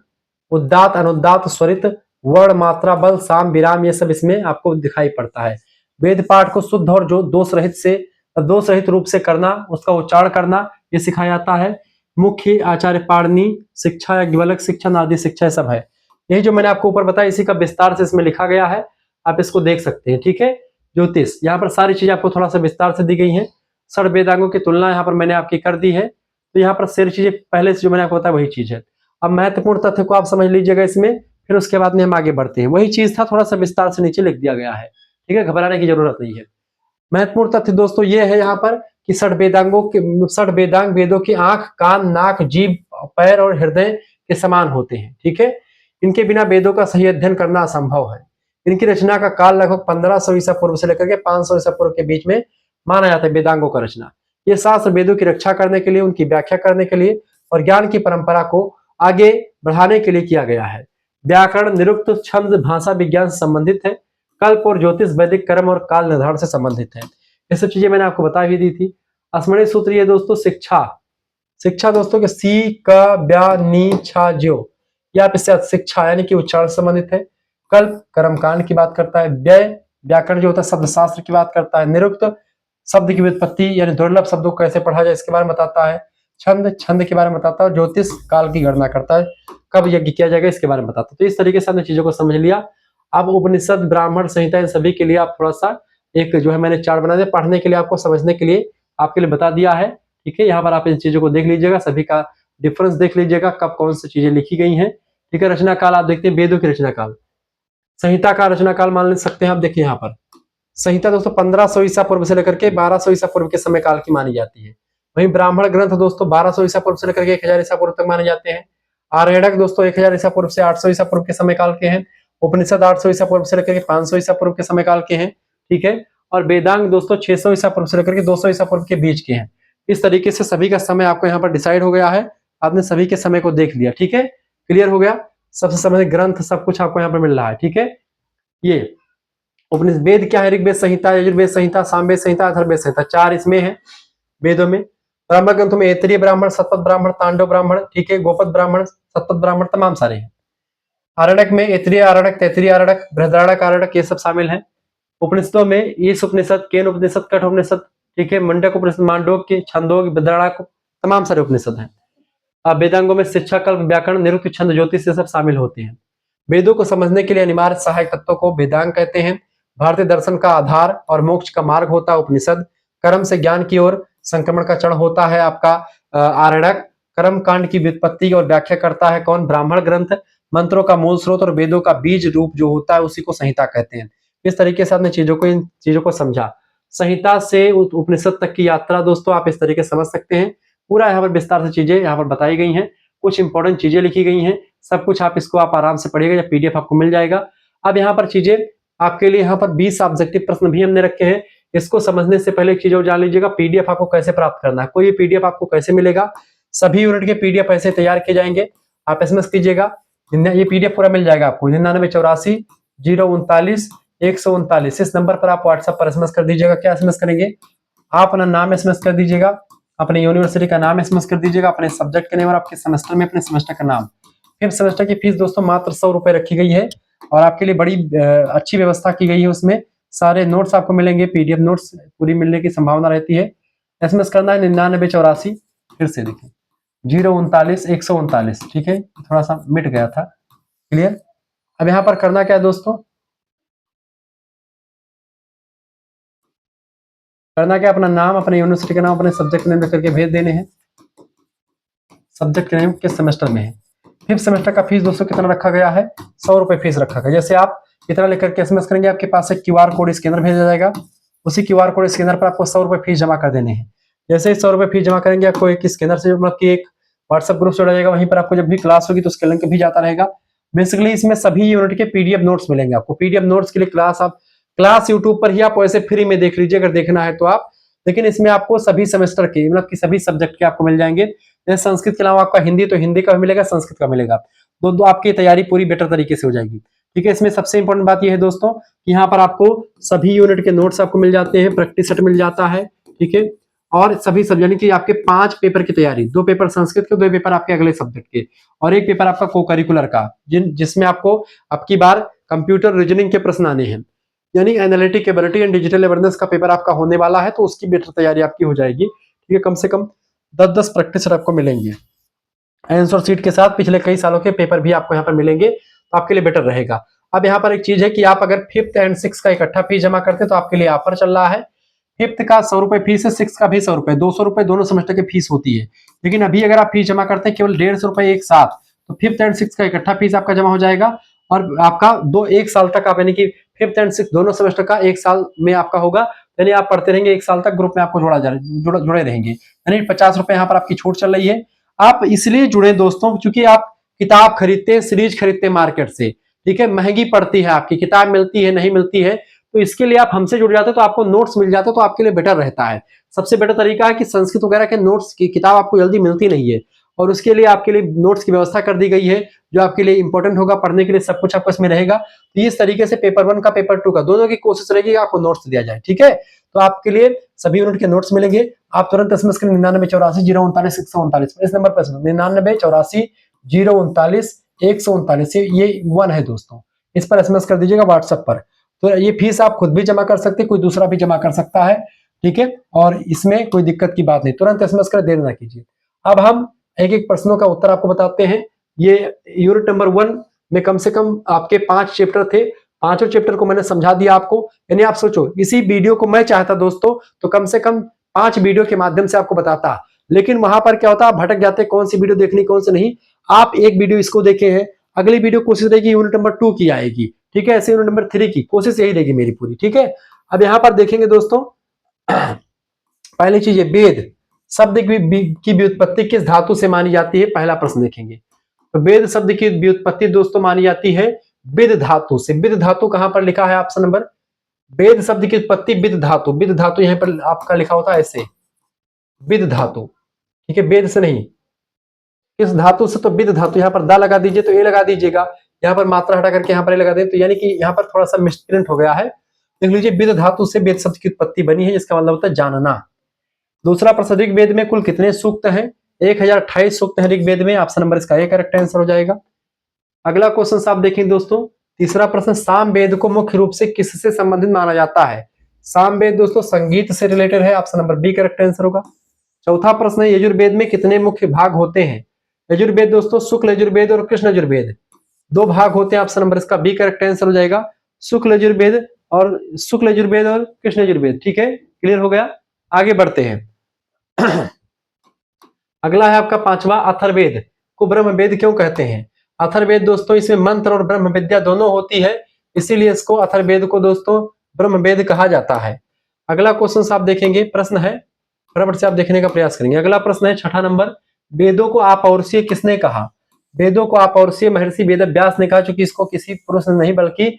उदात, अनुदात, स्वरित, वर्ण, मात्रा, बल, साम, विराम, ये सब इसमें आपको दिखाई पड़ता है। वेद पाठ को शुद्ध और जो दोष रहित रूप से करना, उसका उच्चारण करना, ये सिखाया जाता है। मुख्य आचार्य पाणिनि शिक्षा, याज्ञवल्क्य शिक्षा, नारदी शिक्षा सब है। यही जो मैंने आपको ऊपर बताया इसी का विस्तार से इसमें लिखा गया है, आप इसको देख सकते हैं। ठीक है, ज्योतिष, यहाँ पर सारी चीजें आपको थोड़ा सा विस्तार से दी गई है। षड वेदांगों की तुलना यहाँ पर मैंने आपकी कर दी है। तो यहाँ पर सारी चीजें पहले से जो मैंने आपको बताया वही चीज है। अब महत्वपूर्ण तथ्य को आप समझ लीजिएगा इसमें, फिर उसके बाद में हम आगे बढ़ते हैं। वही चीज था, थोड़ा सा विस्तार से नीचे लिख दिया गया है। ठीक है, घबराने की जरूरत नहीं है। महत्वपूर्ण तथ्य दोस्तों ये है यहाँ पर कि षड वेदांग वेदों की आंख, कान, नाक, जीभ, पैर और हृदय के समान होते हैं। ठीक है, इनके बिना वेदों का सही अध्ययन करना असंभव है। इनकी रचना का काल लगभग 1500 ईसा पूर्व से लेकर के 500 ईसा पूर्व के बीच में माना जाता है वेदांगों का रचना। ये शास्त्र वेदों की रक्षा करने के लिए, उनकी व्याख्या करने के लिए और ज्ञान की परंपरा को आगे बढ़ाने के लिए किया गया है। व्याकरण, निरुक्त, छंद, भाषा विज्ञान से संबंधित है। कल्प और ज्योतिष वैदिक कर्म और काल निर्धारण से संबंधित है। ये सब चीजें मैंने आपको बता भी दी थी। स्मरणीय सूत्र ये दोस्तों, शिक्षा दोस्तों के सी क ब्या नी छा ज्यो, या आप इससे शिक्षा यानी कि उच्चारण संबंधित है। कल्प कर्मकांड की बात करता है। व्यय व्याकरण जो होता है शब्द शास्त्र की बात करता है। निरुक्त शब्द की व्युत्पत्ति यानी दुर्लभ शब्दों को कैसे पढ़ा जाए इसके बारे में बताता है। छंद के बारे में बताता है। ज्योतिष काल की गणना करता है, कब यज्ञ किया जाएगा इसके बारे में बताता है। तो इस तरीके से हमने चीजों को समझ लिया। अब उपनिषद, ब्राह्मण संहिता, इन सभी के लिए आप थोड़ा सा एक जो है मैंने चार्ट बना दिया पढ़ने के लिए, आपको समझने के लिए, आपके लिए बता दिया है। ठीक है, यहाँ पर आप इन चीजों को देख लीजिएगा, सभी का डिफरेंस देख लीजिएगा, कब कौन सी चीजें लिखी गई हैं। ठीक है, रचना काल आप देखते हैं, वेदों की रचना काल। संहिता का रचना काल मान सकते हैं आप, देखिए यहाँ पर संहिता दोस्तों 1500 ईसा पूर्व से लेकर के 1200 ईसा पूर्व के समय काल की मानी जाती है। वहीं ब्राह्मण ग्रंथ दोस्तों 1200 ईसा पूर्व से लेकर के 1000 ईसा पूर्व तक माने जाते हैं। आर्यणक दोस्तों 1000 ईसा पूर्व से 800 ईसा पूर्व के समय काल के हैं। उपनिषद 800 ईसा पूर्व से लेकर के 500 ईसा पूर्व के समय काल के हैं। ठीक है, और वेदांग दोस्तों 600 ईसा पूर्व से लेकर के 200 ईसा पूर्व के बीच के हैं। इस तरीके से सभी का समय आपको यहाँ पर डिसाइड हो गया है। आपने सभी के समय को देख लिया। ठीक है, क्लियर हो गया, सबसे संबंधित ग्रंथ सब कुछ आपको यहाँ पर मिल रहा है। ठीक है, ये उपनिषद वेद क्या है, ऋग्वेद संहिता, यजुर्वेद संहिता, सामवेद संहिता, अथर्ववेद संहिता, 4 इसमें है वेदों में। ब्राह्मण ग्रंथों में ऐतरीय ब्राह्मण, शतपथ ब्राह्मण, तांडव ब्राह्मण, ठीक है, गोपद ब्राह्मण, शतपथ ब्राह्मण, तमाम सारे हैं। आरण्यक में ऐतरीय आरण्यक, तैतरीय आरण्यक, बृहदारण्यक आरण्यक, ये सब शामिल हैं। उपनिषदों में ईश उपनिषद, केन उपनिषद, कठ उपनिषद, ठीक है, मुंडक उपनिषद, मांडोक्य, छंदोग्य, बृहदारण्यक, तमाम सारे उपनिषद हैं। अब वेदांगों में शिक्षा, कल्प, व्याकरण, निरुक्त, छंद, ज्योतिष ये सब शामिल होते हैं। वेदों को समझने के लिए अनिवार्य सहायक तत्वों को वेदांग कहते हैं। भारतीय दर्शन का आधार और मोक्ष का मार्ग होता है उपनिषद। कर्म से ज्ञान की ओर संक्रमण का चरण होता है आपका आरण्यक। कर्म कांड की व्युत्पत्ति और व्याख्या करता है कौन, ब्राह्मण ग्रंथ। मंत्रों का मूल स्रोत और वेदों का बीज रूप जो होता है उसी को संहिता कहते हैं। इस तरीके से आपने इन चीजों को समझा। संहिता से उपनिषद तक की यात्रा दोस्तों आप इस तरीके से समझ सकते हैं। पूरा यहाँ पर विस्तार से चीजें यहाँ पर बताई गई हैं, कुछ इंपॉर्टेंट चीजें लिखी गई हैं, सब कुछ आप इसको आप आराम से पढ़िएगा या पीडीएफ आपको मिल जाएगा। अब यहाँ पर चीजें आपके लिए यहाँ पर 20 ऑब्जेक्टिव प्रश्न भी हमने रखे हैं। इसको समझने से पहले एक चीज और जान लीजिएगा, पीडीएफ आपको कैसे प्राप्त करना है, कोई भी पीडीएफ आपको कैसे मिलेगा। सभी यूनिट के पीडीएफ ऐसे तैयार किए जाएंगे, आप एसएमएस कीजिएगा, ये पीडीएफ पूरा मिल जाएगा आपको 9984 039 139। इस नंबर पर आप व्हाट्सएप पर एसएमएस कर दीजिएगा। क्या एसएमएस करेंगे आप, अपना नाम एसएमएस कर दीजिएगा, अपने यूनिवर्सिटी का नाम एसएमएस कर दीजिएगा, अपने सब्जेक्ट का नेम और आपके सेमेस्टर में अपने सेमेस्टर का नाम। फिफ्थ सेमेस्टर की फीस दोस्तों मात्र 100 रुपए रखी गई है और आपके लिए बड़ी अच्छी व्यवस्था की गई है। उसमें सारे नोट्स आपको मिलेंगे, पीडीएफ नोट्स पूरी मिलने की संभावना रहती है। एसएमएस करना है 9984, फिर से देखिए 039 139, ठीक है, थोड़ा सा मिट गया था। क्लियर। अब यहां पर करना क्या है दोस्तों, करना क्या, अपना नाम, अपने यूनिवर्सिटी का नाम, अपने सब्जेक्ट नेम करके भेज देने हैं। सब्जेक्ट नेम किस सेमेस्टर में है। 5th सेमेस्टर का फीस दोस्तों कितना रखा गया है, 100 रुपए फीस रखा गया। जैसे आप इतना लेकर के एसएमएस करेंगे, आपके पास एक क्यूआर कोड स्कैनर भेजा जाएगा, उसी क्यूआर कोड स्कैनर पर आपको 100 रुपए फीस जमा कर देने हैं। जैसे ही 100 रुपए फीस जमा करेंगे, आपको एक स्कैनर से मतलब कि एक व्हाट्सएप ग्रुप से जुड़ा जाएगा, वहीं पर आपको जब भी क्लास होगी तो उसके लिंक भी जाता रहेगा। बेसिकली इसमें सभी यूनिट के पीडीएफ नोट्स मिलेंगे आपको। पीडीएफ नोट्स के लिए क्लास यूट्यूब पर ही आप वैसे फ्री में देख लीजिए अगर देखना है तो आप, लेकिन इसमें आपको सभी सेमेस्टर के मतलब कि सभी सब्जेक्ट के आपको मिल जाएंगे। जैसे संस्कृत के अलावा आपका हिंदी, तो हिंदी का भी मिलेगा, संस्कृत का मिलेगा। दो आपकी तैयारी पूरी बेटर तरीके से हो जाएगी। ठीक है, इसमें सबसे इंपॉर्टेंट बात यह है दोस्तों कि यहाँ पर आपको सभी यूनिट के नोट्स आपको मिल जाते हैं, प्रैक्टिस सेट मिल जाता है। ठीक है, और सभी सब यानी कि आपके 5 पेपर की तैयारी, 2 पेपर संस्कृत के, 2 पेपर आपके अगले सब्जेक्ट के, और 1 पेपर आपका को करिकुलर का, जिसमें आपको अब की बार कंप्यूटर रीजनिंग के प्रश्न आने हैं, यानी analytic ability and digital awareness का पेपर आपका होने वाला है, तो उसकी बेटर तैयारी आपकी हो जाएगी। ठीक है, कम से कम 10-10 प्रैक्टिस सेट आपको मिलेंगे आंसर शीट के साथ। पिछले कई सालों के पेपर भी आपको यहाँ पर मिलेंगे, तो आपके लिए बेटर रहेगा। अब यहाँ पर एक चीज है कि आप अगर 5th एंड 6th का इकट्ठा फीस जमा करते हैं तो आपके लिए ऑफर चल रहा है। 5th का 100 रुपए फीस है, 6th का भी 100 रुपए, 200 रुपए दोनों सेमेस्टर की फीस होती है। लेकिन अभी अगर आप फीस जमा करते हैं केवल 150 रुपए एक साथ, तो 5th एंड 6th का इकट्ठा फीस आपका जमा हो जाएगा, और आपका 1 साल तक आप यानी कि 5th एंड 6th दोनों सेमेस्टर का 1 साल में आपका होगा, यानी आप पढ़ते रहेंगे 1 साल तक, ग्रुप में आपको जुड़े रहेंगे, यानी 50 रुपए यहाँ पर आपकी छूट चल रही है। आप इसलिए जुड़े दोस्तों क्योंकि आप किताब खरीदते हैं, सीरीज खरीदते हैं मार्केट से, ठीक है, महंगी पड़ती है, आपकी किताब मिलती है नहीं मिलती है, तो इसके लिए आप हमसे जुड़ जाते हो तो आपको नोट्स मिल जाते हो, तो आपके लिए बेटर रहता है। सबसे बेटर तरीका है कि संस्कृत वगैरह के नोट्स की किताब आपको जल्दी मिलती नहीं है, और उसके लिए आपके लिए नोट्स की व्यवस्था कर दी गई है, जो आपके लिए इंपॉर्टेंट होगा, पढ़ने के लिए सब कुछ आपको इसमें रहेगा। तो इस तरीके से पेपर 1 का पेपर 2 का दोनों की कोशिश रहेगी आपको नोट्स दिया जाए। ठीक है, तो आपके लिए सभी यूनिट के नोट्स मिलेंगे। आप तुरंत एसएमएस करें 9984 039 139 इस नंबर पर 9984 039 139, ये 1 है दोस्तों, इस पर एसएमएस कर दीजिएगा व्हाट्सएप पर। तो ये फीस आप खुद भी जमा कर सकते हैं, कोई दूसरा भी जमा कर सकता है। ठीक है, और इसमें कोई दिक्कत की बात नहीं, तुरंत एसएमएस कर, देर ना कीजिए। अब हम एक एक प्रश्नों का उत्तर आपको बताते हैं। ये यूनिट नंबर 1 में कम से कम आपके 5 चैप्टर थे, 5 चैप्टर को मैंने समझा दिया आपको। यानी आप सोचो, इसी वीडियो को मैं चाहता दोस्तों तो कम से कम 5 वीडियो के माध्यम से आपको बताता, लेकिन वहां पर क्या होता, आप भटक जाते, कौन सी वीडियो देखनी कौन सी नहीं। आप एक वीडियो इसको देखे हैं, अगली वीडियो कोशिश रहेगी यूनिट नंबर 2 की आएगी। ठीक है, ऐसे यूनिट नंबर 3 की कोशिश यही रहेगी मेरी पूरी। ठीक है, अब यहां पर देखेंगे दोस्तों, पहली चीज है वेद शब्द की व्युत्पत्ति किस धातु से मानी जाती है, पहला प्रश्न देखेंगे। तो वेद शब्द की व्युत्पत्ति दोस्तों मानी जाती है विद धातु से। विद धातु कहां पर लिखा है ऑप्शन नंबर, वेद शब्द की उत्पत्ति विद धातु, विद धातु यहां पर आपका लिखा होता है ऐसे, विद धातु। ठीक है, वेद से नहीं, किस धातु से, तो विद धातु। यहां पर दा लगा दीजिए तो ए लगा दीजिएगा, यहाँ पर मात्रा हटा करके यहाँ पर ए लगा दें, तो यानी कि यहाँ पर थोड़ा सा मिसप्रिंट हो गया है। देख लीजिए, विद धातु से वेद शब्द की उत्पत्ति बनी है, जिसका मतलब होता है जानना। दूसरा प्रश्न, ऋग्वेद में कुल कितने सूक्त हैं, 1028 सूक्त हैं ऋग्वेद में, ऑप्शन नंबर इसका ए करेक्ट आंसर हो जाएगा। अगला क्वेश्चन आप देखें दोस्तों, तीसरा प्रश्न, सामवेद को मुख्य रूप से किससे संबंधित माना जाता है। सामवेद दोस्तों संगीत से रिलेटेड है, option number B correct answer होगा। चौथा प्रश्न है, यजुर्वेद में कितने मुख्य भाग होते हैं। यजुर्वेद दोस्तों शुक्ल यजुर्वेद और कृष्ण यजुर्वेद 2 भाग होते हैं, ऑप्शन नंबर इसका बी करेक्ट आंसर हो जाएगा। शुक्ल यजुर्वेद और कृष्ण यजुर्वेद। ठीक है, क्लियर हो गया, आगे बढ़ते हैं। अगला है आपका 5वां, अथर्ववेद को ब्रह्मवेद क्यों कहते हैं। अथर्ववेद दोस्तों इसमें मंत्र और ब्रह्म विद्या दोनों होती है, इसीलिए इसको अथर्ववेद को दोस्तों ब्रह्मवेद कहा जाता है। अगला क्वेश्चन आप देखेंगे, प्रश्न है फटाफट से आप देखने का प्रयास करेंगे। अगला प्रश्न है 6ठा नंबर, वेदों को आपौरुषीय किसने कहा। वेदों को आपौरुषीय महर्षि वेदव्यास ने कहा, चूंकि इसको किसी पुरुष ने नहीं बल्कि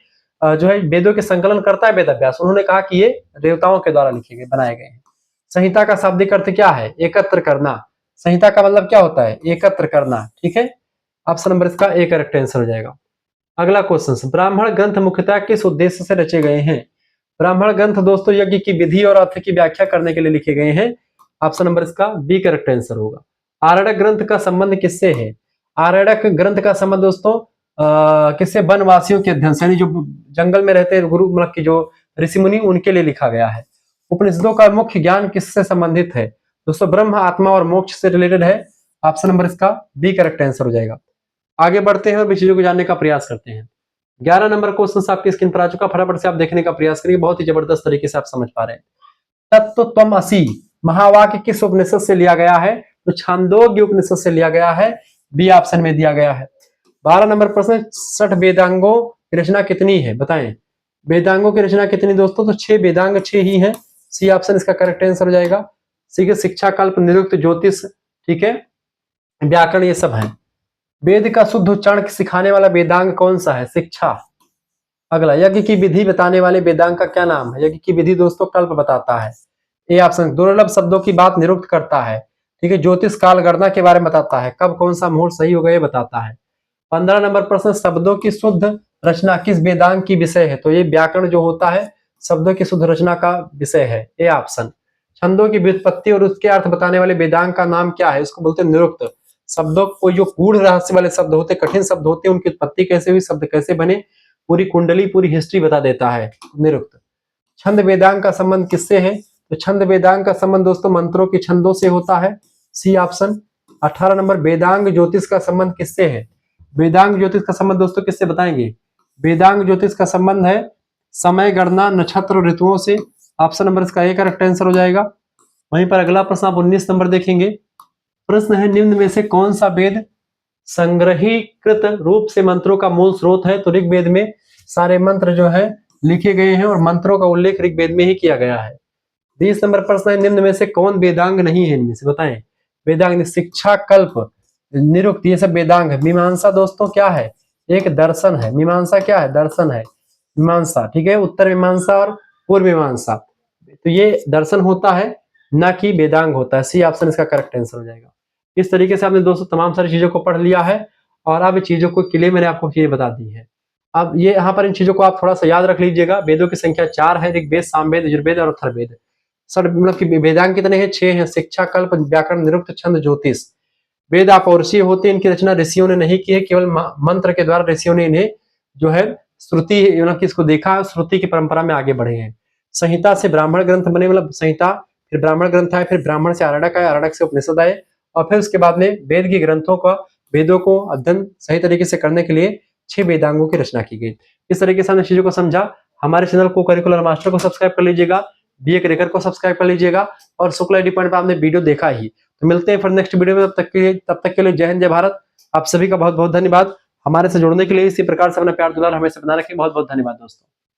जो है वेदों के संकलन करता है वेदव्यास, उन्होंने कहा कि ये देवताओं के द्वारा लिखे गए बनाए गए हैं। संहिता का शाब्दिक अर्थ क्या है, एकत्र करना। संहिता का मतलब क्या होता है, एकत्र करना। ठीक है, ऑप्शन नंबर इसका ए करेक्ट आंसर हो जाएगा। अगला क्वेश्चन, ब्राह्मण ग्रंथ मुख्यतः किस उद्देश्य से रचे गए हैं। ब्राह्मण ग्रंथ दोस्तों यज्ञ की विधि और अर्थ की व्याख्या करने के लिए लिखे गए हैं, ऑप्शन नंबर इसका बी करेक्ट आंसर होगा। आरण्यक ग्रंथ का संबंध किससे है। आरण्यक ग्रंथ का संबंध दोस्तों किससे, वनवासियों के अध्ययन से, यानी जो जंगल में रहते हैं गुरु मतलब की जो ऋषि मुनि, उनके लिए लिखा गया है। उपनिषदों का मुख्य ज्ञान किससे संबंधित है? दोस्तों ब्रह्म, आत्मा और मोक्ष से रिलेटेड है। ऑप्शन नंबर इसका बी करेक्ट आंसर हो जाएगा। आगे बढ़ते हैं और भी चीजों को जानने का प्रयास करते हैं। 11 नंबर क्वेश्चन आपकी स्क्रीन पर आ चुका, फटाफट से आप देखने का प्रयास करिए, बहुत ही जबरदस्त तरीके से आप समझ पा रहे हैं। तत्त्वमसि महावाक्य किस उपनिषद से लिया गया है? तो छांदोग्य उपनिषद से लिया गया है, बी ऑप्शन में दिया गया है। 12 नंबर प्रश्न, 60 वेदांगों की रचना कितनी है? बताएं वेदांगों की रचना कितनी दोस्तों? तो 6 वेदांग 6 ही हैं, सी ऑप्शन इसका करेक्ट आंसर हो जाएगा। ठीक है, शिक्षा, कल्प, निरुक्त, ज्योतिष, ठीक है, व्याकरण, ये सब है। वेद का शुद्ध उच्चारण सिखाने वाला वेदांग कौन सा है? शिक्षा। अगला, यज्ञ की विधि बताने वाले वेदांग का क्या नाम है? यज्ञ की विधि दोस्तों कल्प बताता है, ए ऑप्शन। दुर्लभ शब्दों की बात निरुक्त करता है, ठीक है। ज्योतिष काल गणना के बारे में बताता है, कब कौन सा मुहूर्त सही होगा ये बताता है। 15 नंबर प्रश्न, शब्दों की शुद्ध रचना किस वेदांग की विषय है? तो ये व्याकरण जो होता है शब्दों की शुद्ध रचना का विषय है, ए ऑप्शन। छंदों की व्युत्पत्ति और उसके अर्थ बताने वाले वेदांग का नाम क्या है? इसको बोलते हैं निरुक्त। शब्दों को जो गूढ़ रहस्य वाले शब्द होते, कठिन शब्द होते, उनकी उत्पत्ति कैसे हुई, शब्द कैसे बने, पूरी कुंडली, पूरी हिस्ट्री बता देता है निरुक्त। छंद वेदांग का संबंध किससे है? तो छंद वेदांग का संबंध दोस्तों मंत्रों के छंदों से होता है, सी ऑप्शन। 18 नंबर, वेदांग ज्योतिष का संबंध किससे है? वेदांग ज्योतिष का संबंध दोस्तों किससे बताएंगे? वेदांग ज्योतिष का संबंध है समय, गणना, नक्षत्र और ऋतुओं से। ऑप्शन नंबर इसका एक करेक्ट आंसर हो जाएगा। वहीं पर अगला प्रश्न आप 19 नंबर देखेंगे। प्रश्न है, निम्न में से कौन सा वेद संग्रहीकृत रूप से मंत्रों का मूल स्रोत है? तो ऋग्वेद में सारे मंत्र जो है लिखे गए हैं और मंत्रों का उल्लेख ऋग्वेद में ही किया गया है। 20 नंबर प्रश्न है, निम्न में से कौन वेदांग नहीं है? इनमें से बताएं। वेदांग, शिक्षा, कल्प, निरुक्त, ये सब वेदांग है। मीमांसा दोस्तों क्या है? एक दर्शन है। मीमांसा क्या है? दर्शन है, मीमांसा, ठीक है। उत्तर मीमांसा और पूर्व मीमांसा, तो ये दर्शन होता है, ना कि वेदांग होता है, सी ऑप्शन इसका करेक्ट आंसर हो जाएगा। इस तरीके से आपने दोस्तों तमाम सारी चीजों को पढ़ लिया है और अब चीजों को क्लियर मैंने आपको ये बता दी है। अब ये यहाँ पर इन चीजों को आप थोड़ा सा याद रख लीजिएगा। वेदों की संख्या 4 है, ऋग्वेद, सामवेद, यजुर्वेद और अथर्ववेद। सर मतलब कि वेदांग कितने हैं? 6 हैं, शिक्षा, कल्प, व्याकरण, निरुक्त, छंद, ज्योतिष। वेद अपौरुषीय होते हैं, इनकी रचना ऋषियों ने नहीं की है, केवल मंत्र के द्वारा ऋषियों ने इन्हें जो है श्रुति मतलब कि इसको देखा है, श्रुति की परंपरा में आगे बढ़े हैं। संहिता से ब्राह्मण ग्रंथ बने, मतलब संहिता, फिर ब्राह्मण ग्रंथ आए, फिर ब्राह्मण से आरण्यक आए, आरण्यक से उपनिषद आए और फिर उसके बाद में वेद के ग्रंथों का, वेदों को अध्ययन सही तरीके से करने के लिए 6 वेदांगों की रचना की गई। इस तरीके से हमने चीजों को समझा। हमारे चैनल को करिकुलर मास्टर को सब्सक्राइब कर लीजिएगा, बीए क्रेकर को सब्सक्राइब कर लीजिएगा और शुक्ला आईडी पॉइंट पर आपने वीडियो देखा ही। तो मिलते हैं फिर नेक्स्ट वीडियो में, तब तक के लिए जय हिंद, जय भारत। आप सभी का बहुत बहुत धन्यवाद। हमारे से जुड़ने के लिए इसी प्रकार से अपना प्यार दुलार हमेशा बना रखें। बहुत बहुत धन्यवाद दोस्तों।